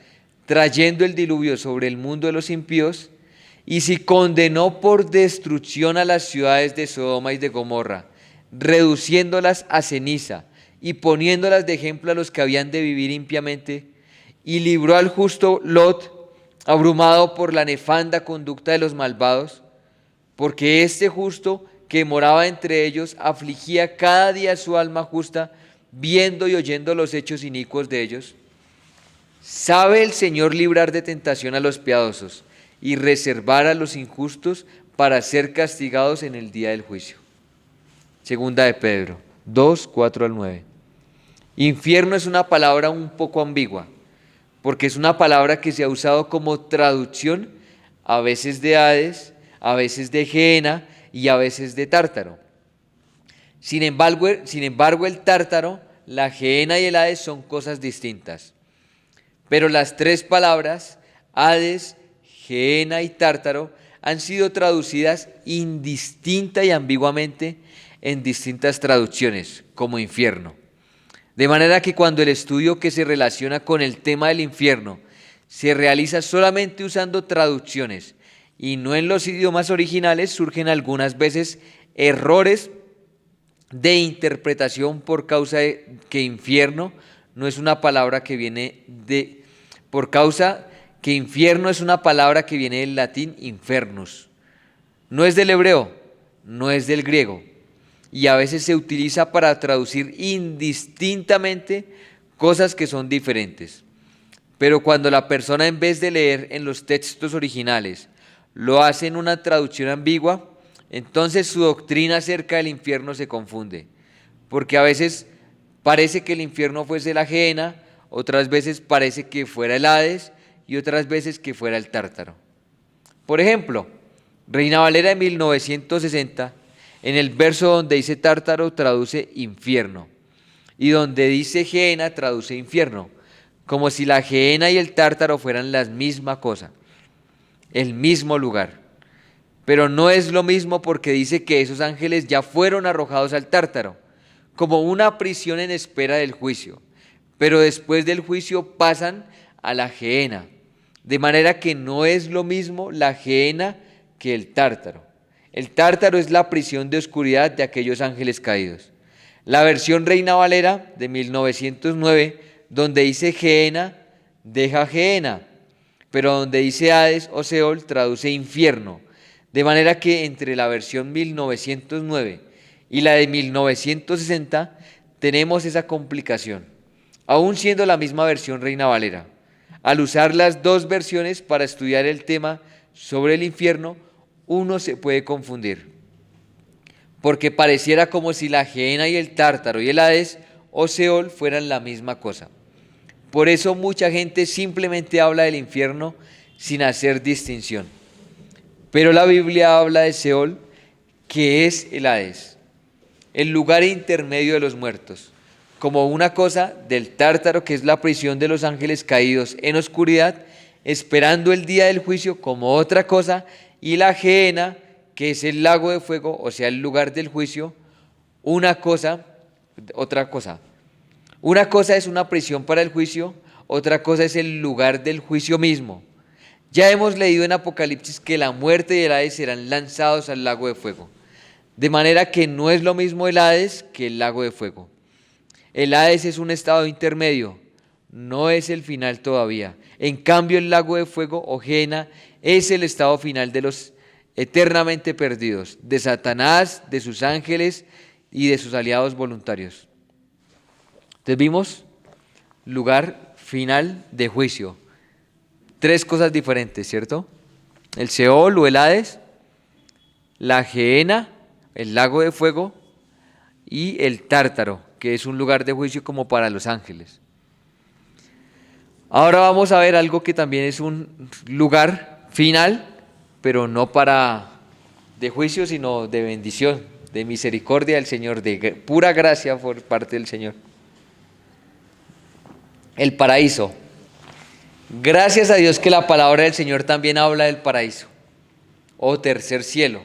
trayendo el diluvio sobre el mundo de los impíos, y si condenó por destrucción a las ciudades de Sodoma y de Gomorra, reduciéndolas a ceniza y poniéndolas de ejemplo a los que habían de vivir impiamente, y libró al justo Lot, abrumado por la nefanda conducta de los malvados, porque este justo que moraba entre ellos afligía cada día su alma justa, viendo y oyendo los hechos inicuos de ellos. Sabe el Señor librar de tentación a los piadosos y reservar a los injustos para ser castigados en el día del juicio. Segunda de Pedro 2, 4 al 9. Infierno es una palabra un poco ambigua, porque es una palabra que se ha usado como traducción a veces de Hades, a veces de Gehenna y a veces de Tártaro. Sin embargo, el Tártaro, la Gehenna y el Hades son cosas distintas. Pero las 3 palabras, Hades, Gehenna y Tártaro, han sido traducidas indistinta y ambiguamente en distintas traducciones, como infierno. De manera que cuando el estudio que se relaciona con el tema del infierno se realiza solamente usando traducciones y no en los idiomas originales, surgen algunas veces errores de interpretación por causa de que infierno no es una palabra que viene de... por causa que infierno es una palabra que viene del latín infernus. No es del hebreo, no es del griego. Y a veces se utiliza para traducir indistintamente cosas que son diferentes. Pero cuando la persona, en vez de leer en los textos originales, lo hace en una traducción ambigua, entonces su doctrina acerca del infierno se confunde. Porque a veces parece que el infierno fuese la Gehenna, otras veces parece que fuera el Hades y otras veces que fuera el Tártaro. Por ejemplo, Reina Valera de 1960, en el verso donde dice Tártaro traduce infierno y donde dice Gehenna traduce infierno, como si la Gehenna y el Tártaro fueran la misma cosa, el mismo lugar. Pero no es lo mismo, porque dice que esos ángeles ya fueron arrojados al Tártaro, como una prisión en espera del juicio, pero después del juicio pasan a la Gehenna, de manera que no es lo mismo la Gehenna que el Tártaro. El Tártaro es la prisión de oscuridad de aquellos ángeles caídos. La versión Reina Valera de 1909, donde dice Gehenna, deja Gehenna, pero donde dice Hades o Seol traduce infierno. De manera que entre la versión 1909 y la de 1960 tenemos esa complicación, aún siendo la misma versión Reina Valera. Al usar las 2 versiones para estudiar el tema sobre el infierno, uno se puede confundir, porque pareciera como si la Gehenna y el Tártaro y el Hades o Seol fueran la misma cosa. Por eso mucha gente simplemente habla del infierno sin hacer distinción. Pero la Biblia habla de Seol, que es el Hades, el lugar intermedio de los muertos, como una cosa, del Tártaro, que es la prisión de los ángeles caídos en oscuridad, esperando el día del juicio, como otra cosa, y la Gehenna, que es el lago de fuego, o sea, el lugar del juicio, una cosa, otra cosa. Una cosa es una prisión para el juicio, otra cosa es el lugar del juicio mismo. Ya hemos leído en Apocalipsis que la muerte y el Hades serán lanzados al lago de fuego, de manera que no es lo mismo el Hades que el lago de fuego. El Hades es un estado intermedio, no es el final todavía. En cambio, el lago de fuego o Gehenna es el estado final de los eternamente perdidos, de Satanás, de sus ángeles y de sus aliados voluntarios. Entonces vimos lugar final de juicio. 3 cosas diferentes, ¿cierto? El Seol o el Hades, la Gehenna, el lago de fuego, y el Tártaro, que es un lugar de juicio como para los ángeles. Ahora vamos a ver algo que también es un lugar final, pero no de juicio, sino de bendición, de misericordia del Señor, de pura gracia por parte del Señor. El paraíso. Gracias a Dios que la palabra del Señor también habla del paraíso, o tercer cielo.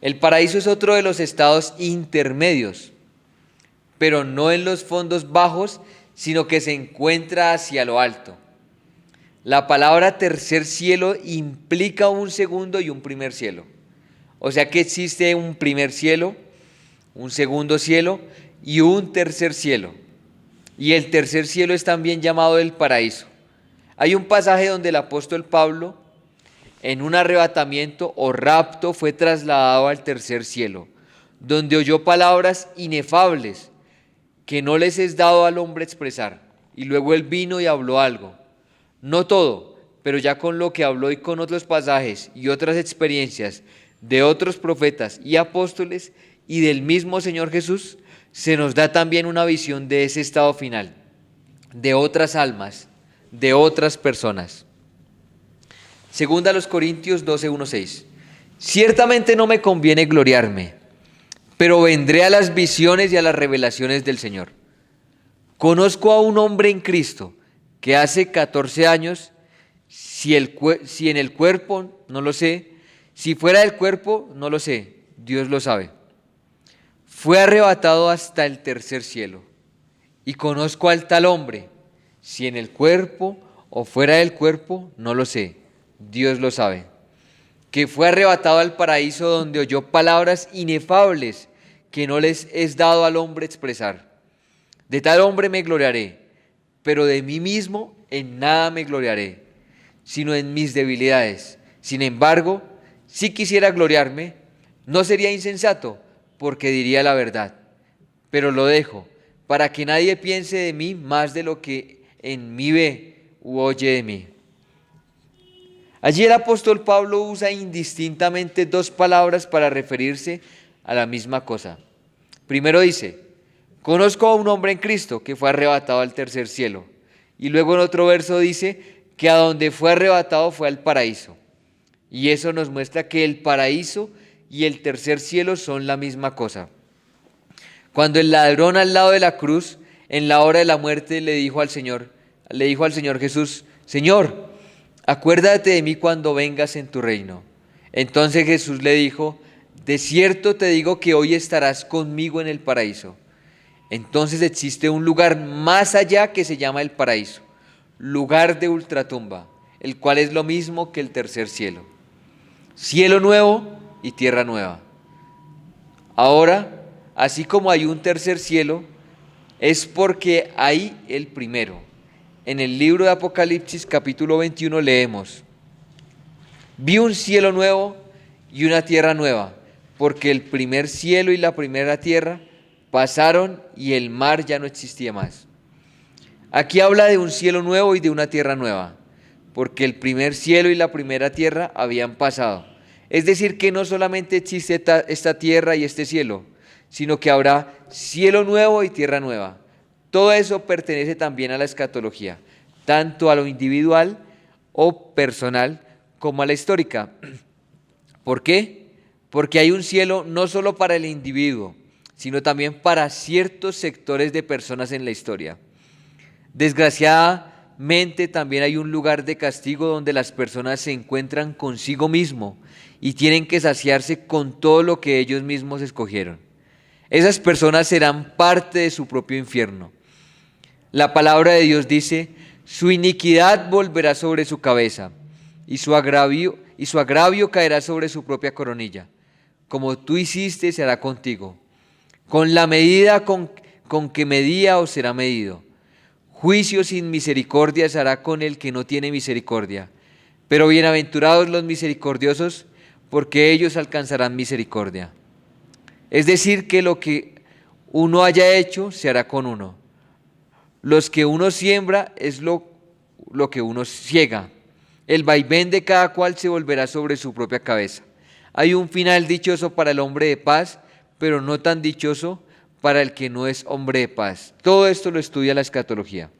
El paraíso es otro de los estados intermedios, pero no en los fondos bajos, sino que se encuentra hacia lo alto. La palabra tercer cielo implica un segundo y un primer cielo. O sea que existe un primer cielo, un segundo cielo y un tercer cielo. Y el tercer cielo es también llamado el paraíso. Hay un pasaje donde el apóstol Pablo, en un arrebatamiento o rapto, fue trasladado al tercer cielo, donde oyó palabras inefables que no les es dado al hombre expresar. Y luego él vino y habló algo. No todo, pero ya con lo que habló y con otros pasajes y otras experiencias de otros profetas y apóstoles y del mismo Señor Jesús, se nos da también una visión de ese estado final, de otras almas, de otras personas. Segunda a los Corintios 12:1-6. Ciertamente no me conviene gloriarme, pero vendré a las visiones y a las revelaciones del Señor. Conozco a un hombre en Cristo que hace 14 años, si en el cuerpo, no lo sé, si fuera del cuerpo, no lo sé, Dios lo sabe. Fue arrebatado hasta el tercer cielo. Y conozco al tal hombre, si en el cuerpo o fuera del cuerpo, no lo sé, Dios lo sabe. Que fue arrebatado al paraíso donde oyó palabras inefables que no les es dado al hombre expresar. De tal hombre me gloriaré, pero de mí mismo en nada me gloriaré, sino en mis debilidades. Sin embargo, si quisiera gloriarme, no sería insensato, porque diría la verdad. Pero lo dejo, para que nadie piense de mí más de lo que en mí ve u oye de mí. Allí el apóstol Pablo usa indistintamente dos palabras para referirse a la misma cosa. Primero dice: conozco a un hombre en Cristo que fue arrebatado al tercer cielo. Y luego en otro verso dice que a donde fue arrebatado fue al paraíso. Y eso nos muestra que el paraíso y el tercer cielo son la misma cosa. Cuando el ladrón al lado de la cruz, en la hora de la muerte, le dijo al Señor Jesús: Señor, acuérdate de mí cuando vengas en tu reino. Entonces Jesús le dijo: de cierto te digo que hoy estarás conmigo en el paraíso. Entonces existe un lugar más allá que se llama el paraíso, lugar de ultratumba, el cual es lo mismo que el tercer cielo. Cielo nuevo y tierra nueva. Ahora, así como hay un tercer cielo, es porque hay el primero. En el libro de Apocalipsis capítulo 21 leemos: vi un cielo nuevo y una tierra nueva, porque el primer cielo y la primera tierra pasaron y el mar ya no existía más. Aquí habla de un cielo nuevo y de una tierra nueva, porque el primer cielo y la primera tierra habían pasado. Es decir, que no solamente existe esta tierra y este cielo, sino que habrá cielo nuevo y tierra nueva. Todo eso pertenece también a la escatología, tanto a lo individual o personal como a la histórica. ¿Por qué? Porque hay un cielo no solo para el individuo, sino también para ciertos sectores de personas en la historia. Desgraciadamente también hay un lugar de castigo donde las personas se encuentran consigo mismo y tienen que saciarse con todo lo que ellos mismos escogieron. Esas personas serán parte de su propio infierno. La palabra de Dios dice: su iniquidad volverá sobre su cabeza y su agravio caerá sobre su propia coronilla. Como tú hiciste, se hará contigo. Con la medida con que medía os será medido. Juicio sin misericordia se hará con el que no tiene misericordia. Pero bienaventurados los misericordiosos, porque ellos alcanzarán misericordia. Es decir, que lo que uno haya hecho se hará con uno. Los que uno siembra es lo que uno ciega. El vaivén de cada cual se volverá sobre su propia cabeza. Hay un final dichoso para el hombre de paz, pero no tan dichoso para el que no es hombre de paz. Todo esto lo estudia la escatología.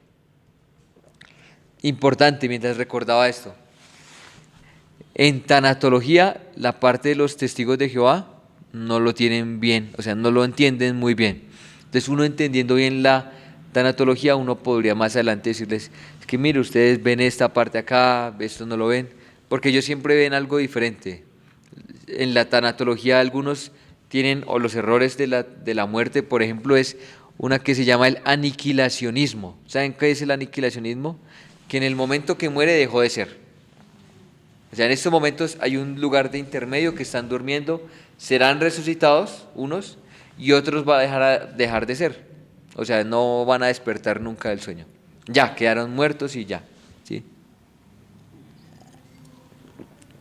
Importante, mientras recordaba esto. En tanatología, la parte de los testigos de Jehová no lo tienen bien, o sea, no lo entienden muy bien. Entonces, uno entendiendo bien la tanatología, uno podría más adelante decirles: es que mire, ustedes ven esta parte acá, esto no lo ven, porque ellos siempre ven algo diferente. en la tanatología algunos tienen, o los errores de la muerte, por ejemplo, es una que se llama el aniquilacionismo. ¿Saben qué es el aniquilacionismo? Que en el momento que muere dejó de ser. O sea, en estos momentos hay un lugar de intermedio que están durmiendo, serán resucitados unos y otros va a dejar de ser. O sea, no van a despertar nunca del sueño. Ya, quedaron muertos y ya. ¿Sí?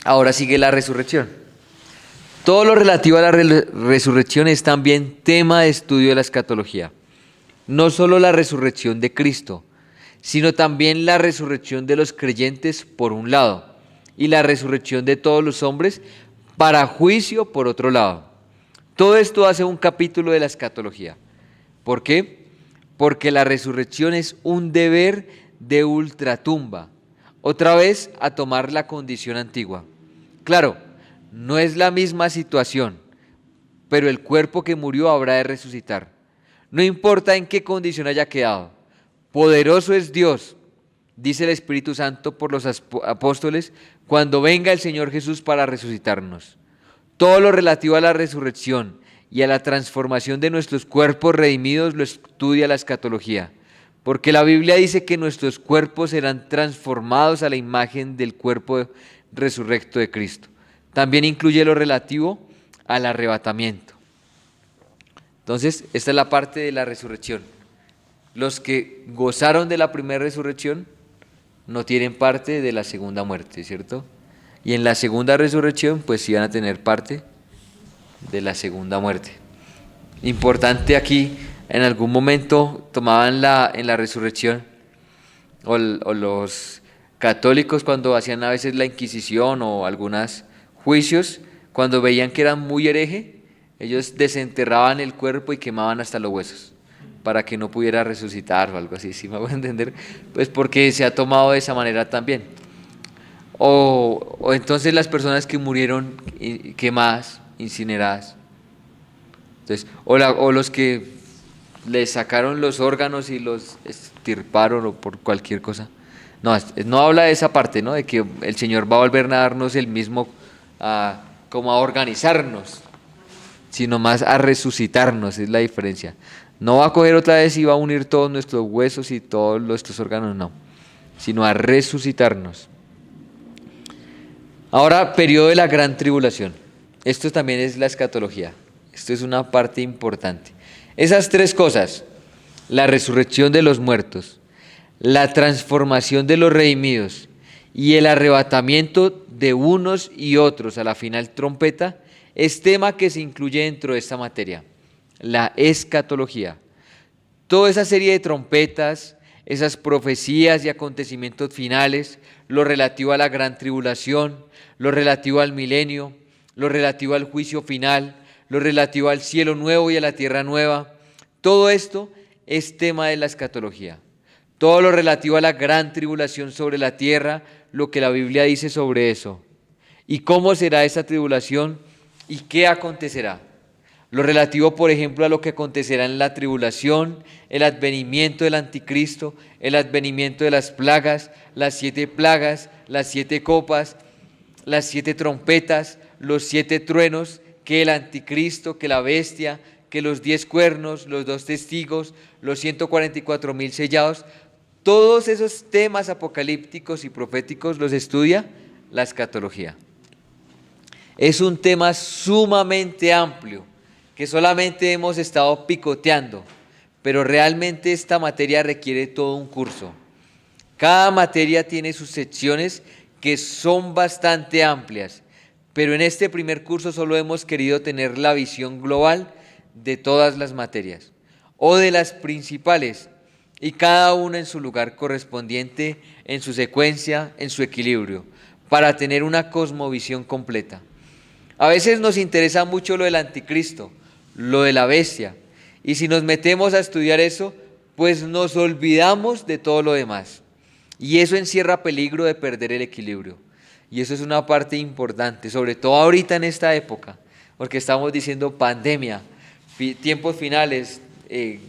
Ahora sigue la resurrección. Todo lo relativo a la resurrección es también tema de estudio de la escatología. No solo la resurrección de Cristo, sino también la resurrección de los creyentes por un lado y la resurrección de todos los hombres para juicio por otro lado. Todo esto hace un capítulo de la escatología. ¿Por qué? Porque la resurrección es un deber de ultratumba, otra vez a tomar la condición antigua. Claro, no es la misma situación, pero el cuerpo que murió habrá de resucitar. No importa en qué condición haya quedado. Poderoso es Dios, dice el Espíritu Santo por los apóstoles, cuando venga el Señor Jesús para resucitarnos. Todo lo relativo a la resurrección y a la transformación de nuestros cuerpos redimidos lo estudia la escatología, porque la Biblia dice que nuestros cuerpos serán transformados a la imagen del cuerpo resurrecto de Cristo. También incluye lo relativo al arrebatamiento. Entonces, esta es la parte de la resurrección. Los que gozaron de la primera resurrección no tienen parte de la segunda muerte, ¿cierto? Y en la segunda resurrección, pues sí van a tener parte de la segunda muerte. Importante aquí, en algún momento tomaban en la resurrección, o los católicos cuando hacían a veces la Inquisición o algunos juicios, cuando veían que eran muy hereje, ellos desenterraban el cuerpo y quemaban hasta los huesos para que no pudiera resucitar o algo así, ¿sí me voy a entender? Pues porque se ha tomado de esa manera también. O entonces las personas que murieron quemadas, incineradas. Entonces, o los que les sacaron los órganos y los extirparon o por cualquier cosa. No, no habla de esa parte, ¿no? De que el Señor va a volver a darnos el mismo, como a organizarnos, sino más a resucitarnos, es la diferencia. No va a coger otra vez y va a unir todos nuestros huesos y todos nuestros órganos, no, sino a resucitarnos. Ahora, periodo de la gran tribulación. Esto también es la escatología. Esto es una parte importante. Esas tres cosas, la resurrección de los muertos, la transformación de los redimidos y el arrebatamiento de unos y otros a la final trompeta, es tema que se incluye dentro de esta materia, la escatología. Toda esa serie de trompetas, esas profecías y acontecimientos finales, lo relativo a la gran tribulación, lo relativo al milenio, lo relativo al juicio final, lo relativo al cielo nuevo y a la tierra nueva, todo esto es tema de la escatología. Todo lo relativo a la gran tribulación sobre la tierra, lo que la Biblia dice sobre eso. ¿Y cómo será esa tribulación? ¿Y qué acontecerá? Lo relativo, por ejemplo, a lo que acontecerá en la tribulación, el advenimiento del anticristo, el advenimiento de las plagas, las 7 plagas, las 7 copas, las 7 trompetas, los 7 truenos, que el anticristo, que la bestia, que los 10 cuernos, los 2 testigos, los 144,000 sellados. Todos esos temas apocalípticos y proféticos los estudia la escatología. Es un tema sumamente amplio que solamente hemos estado picoteando, pero realmente esta materia requiere todo un curso. Cada materia tiene sus secciones que son bastante amplias, pero en este primer curso solo hemos querido tener la visión global de todas las materias, o de las principales, y cada una en su lugar correspondiente, en su secuencia, en su equilibrio, para tener una cosmovisión completa. A veces nos interesa mucho lo del anticristo, lo de la bestia, y si nos metemos a estudiar eso, pues nos olvidamos de todo lo demás. Y eso encierra peligro de perder el equilibrio. Y eso es una parte importante, sobre todo ahorita en esta época, porque estamos diciendo pandemia, tiempos finales,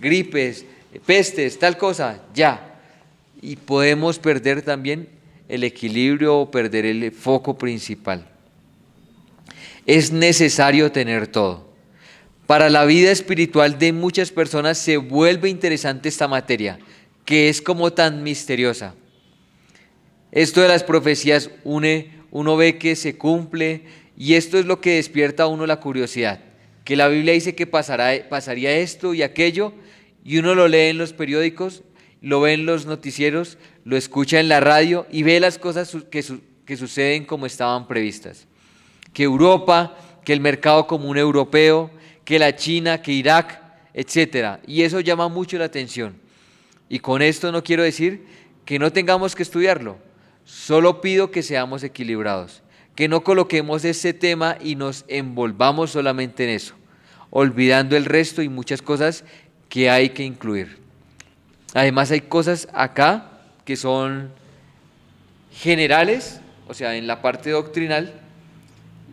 gripes, pestes, tal cosa, ya. Y podemos perder también el equilibrio o perder el foco principal. Es necesario tener todo. Para la vida espiritual de muchas personas se vuelve interesante esta materia, que es como tan misteriosa. Esto de las profecías uno ve que se cumple y esto es lo que despierta a uno la curiosidad. Que la Biblia dice que pasaría esto y aquello y uno lo lee en los periódicos, lo ve en los noticieros, lo escucha en la radio y ve las cosas que suceden como estaban previstas. Que Europa, que el mercado común europeo, que la China, que Irak, etcétera. Y eso llama mucho la atención. Y con esto no quiero decir que no tengamos que estudiarlo. Solo pido que seamos equilibrados, que no coloquemos ese tema y nos envolvamos solamente en eso, olvidando el resto y muchas cosas que hay que incluir. Además hay cosas acá que son generales, o sea, en la parte doctrinal,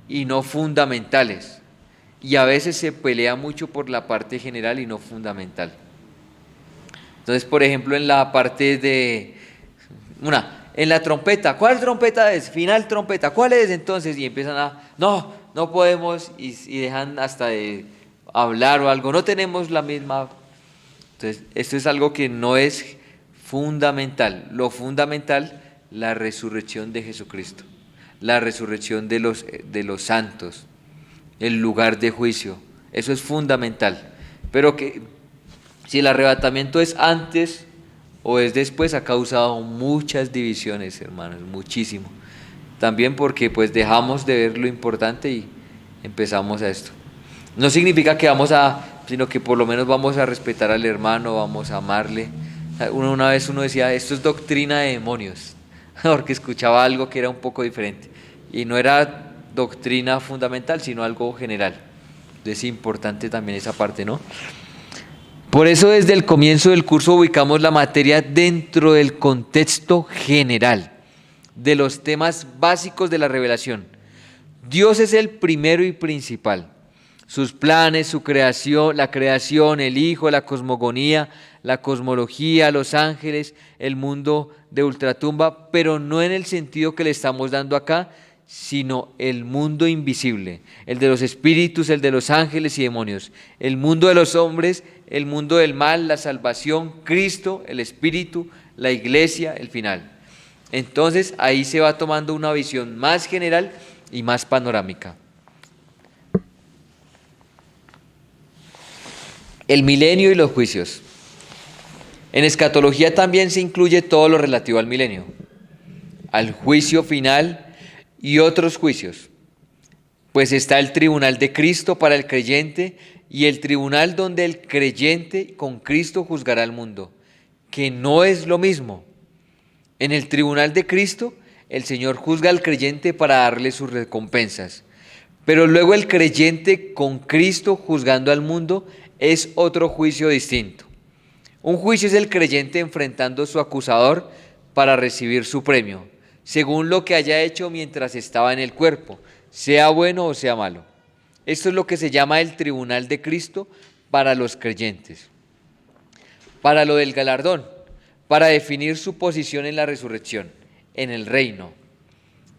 y no fundamentales. Y a veces se pelea mucho por la parte general y no fundamental. Entonces, por ejemplo, en la parte de en la trompeta, ¿cuál trompeta es? Final trompeta, ¿cuál es entonces? Y empiezan no podemos y dejan hasta de hablar o algo, no tenemos la misma. Entonces, esto es algo que no es fundamental. Lo fundamental, la resurrección de Jesucristo, la resurrección de los santos, el lugar de juicio, eso es fundamental. Pero que si el arrebatamiento es antes o es después, ha causado muchas divisiones, hermanos, muchísimo. También porque pues dejamos de ver lo importante y empezamos a esto. No significa que sino que por lo menos vamos a respetar al hermano, vamos a amarle. Una vez uno decía, esto es doctrina de demonios, porque escuchaba algo que era un poco diferente. Y no era doctrina fundamental, sino algo general. Es importante también esa parte, ¿no? Por eso desde el comienzo del curso ubicamos la materia dentro del contexto general de los temas básicos de la revelación. Dios es el primero y principal. Sus planes, su creación, la creación, el Hijo, la cosmogonía, la cosmología, los ángeles, el mundo de ultratumba, pero no en el sentido que le estamos dando acá, sino el mundo invisible, el de los espíritus, el de los ángeles y demonios, el mundo de los hombres, el mundo del mal, la salvación, Cristo, el espíritu, la iglesia, el final. Entonces ahí se va tomando una visión más general y más panorámica. El milenio y los juicios. En escatología también se incluye todo lo relativo al milenio, al juicio final y otros juicios. Pues está el tribunal de Cristo para el creyente y el tribunal donde el creyente con Cristo juzgará al mundo, que no es lo mismo. En el tribunal de Cristo, el Señor juzga al creyente para darle sus recompensas. Pero luego el creyente con Cristo juzgando al mundo es otro juicio distinto. Un juicio es el creyente enfrentando a su acusador para recibir su premio, según lo que haya hecho mientras estaba en el cuerpo, sea bueno o sea malo. Esto es lo que se llama el tribunal de Cristo para los creyentes. Para lo del galardón, para definir su posición en la resurrección, en el reino.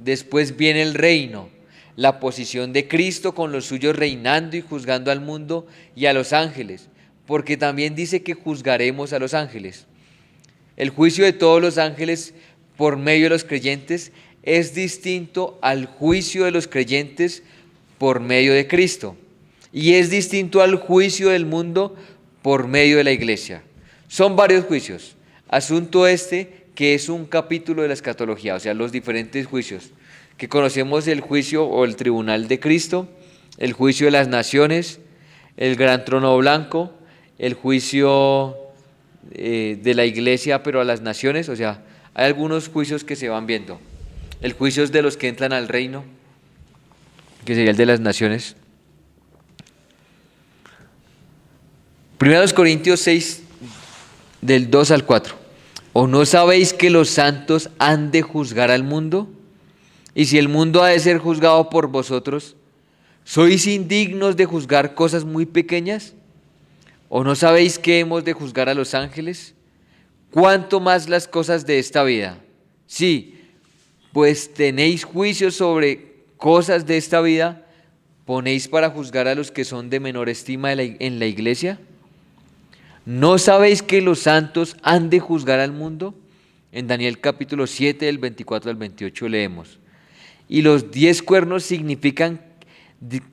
Después viene el reino, la posición de Cristo con los suyos reinando y juzgando al mundo y a los ángeles, porque también dice que juzgaremos a los ángeles. El juicio de todos los ángeles por medio de los creyentes es distinto al juicio de los creyentes por medio de Cristo y es distinto al juicio del mundo por medio de la iglesia. Son varios juicios. Asunto este que es un capítulo de la escatología, o sea, los diferentes juicios, que conocemos el juicio o el tribunal de Cristo, el juicio de las naciones, el gran trono blanco, el juicio de la iglesia pero a las naciones, o sea, hay algunos juicios que se van viendo. El juicio es de los que entran al reino, que sería el de las naciones. 1 Corintios 6, del 2 al 4. ¿O no sabéis que los santos han de juzgar al mundo? Y si el mundo ha de ser juzgado por vosotros, ¿sois indignos de juzgar cosas muy pequeñas? ¿O no sabéis que hemos de juzgar a los ángeles? ¿Cuánto más las cosas de esta vida? Sí, pues tenéis juicio sobre cosas de esta vida, ponéis para juzgar a los que son de menor estima en la iglesia? ¿No sabéis que los santos han de juzgar al mundo? En Daniel capítulo 7, del 24 al 28 leemos. Y los 10 cuernos significan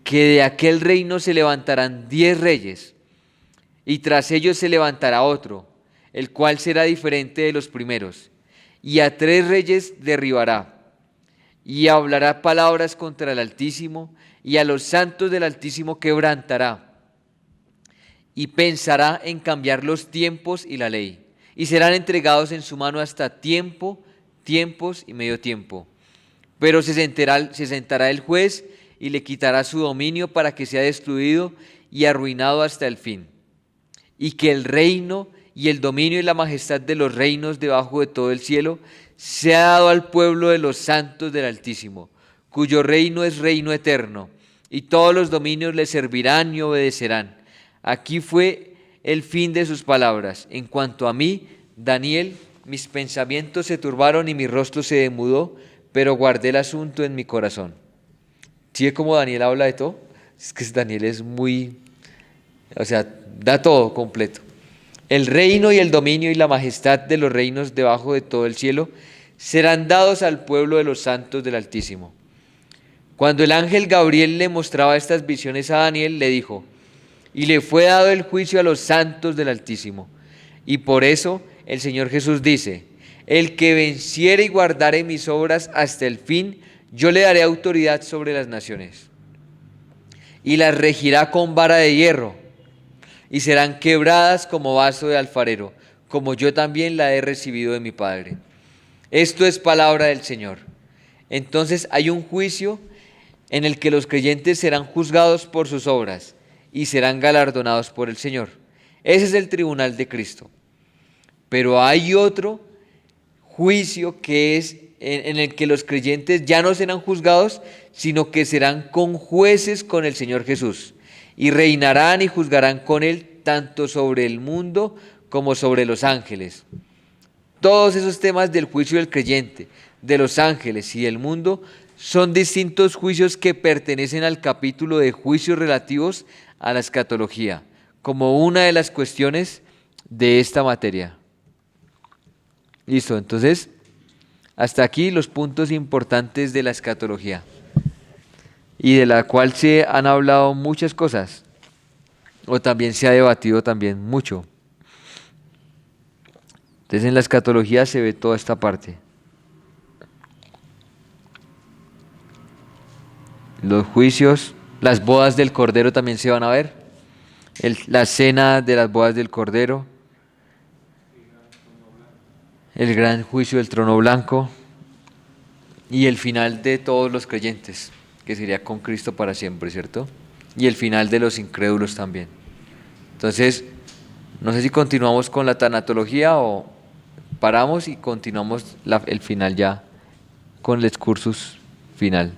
que de aquel reino se levantarán 10 reyes, y tras ellos se levantará otro, el cual será diferente de los primeros, y a 3 reyes derribará, y hablará palabras contra el Altísimo, y a los santos del Altísimo quebrantará, y pensará en cambiar los tiempos y la ley, y serán entregados en su mano hasta tiempo, tiempos y medio tiempo. Pero se sentará el juez y le quitará su dominio para que sea destruido y arruinado hasta el fin. Y que el reino y el dominio y la majestad de los reinos debajo de todo el cielo sea dado al pueblo de los santos del Altísimo, cuyo reino es reino eterno, y todos los dominios le servirán y obedecerán. Aquí fue el fin de sus palabras. En cuanto a mí, Daniel, mis pensamientos se turbaron y mi rostro se demudó, pero guardé el asunto en mi corazón. ¿Sí es como Daniel habla de todo? Es que Daniel es muy, da todo completo. El reino y el dominio y la majestad de los reinos debajo de todo el cielo serán dados al pueblo de los santos del Altísimo. Cuando el ángel Gabriel le mostraba estas visiones a Daniel, le dijo: y le fue dado el juicio a los santos del Altísimo. Y por eso el Señor Jesús dice: el que venciere y guardare mis obras hasta el fin, yo le daré autoridad sobre las naciones. Y las regirá con vara de hierro, y serán quebradas como vaso de alfarero, como yo también la he recibido de mi Padre. Esto es palabra del Señor. Entonces hay un juicio en el que los creyentes serán juzgados por sus obras y serán galardonados por el Señor. Ese es el tribunal de Cristo. Pero hay otro juicio que es en el que los creyentes ya no serán juzgados, sino que serán conjueces con el Señor Jesús, y reinarán y juzgarán con Él tanto sobre el mundo como sobre los ángeles. Todos esos temas del juicio del creyente, de los ángeles y del mundo son distintos juicios que pertenecen al capítulo de juicios relativos a la escatología, como una de las cuestiones de esta materia. Listo, entonces, hasta aquí los puntos importantes de la escatología, y de la cual se han hablado muchas cosas, o también se ha debatido también mucho. Entonces en la escatología se ve toda esta parte. Los juicios, las bodas del Cordero también se van a ver. La cena de las bodas del Cordero. El gran juicio del trono blanco. Y el final de todos los creyentes, que sería con Cristo para siempre, ¿cierto? Y el final de los incrédulos también. Entonces, no sé si continuamos con la tanatología o paramos y continuamos el final ya con el excursus final.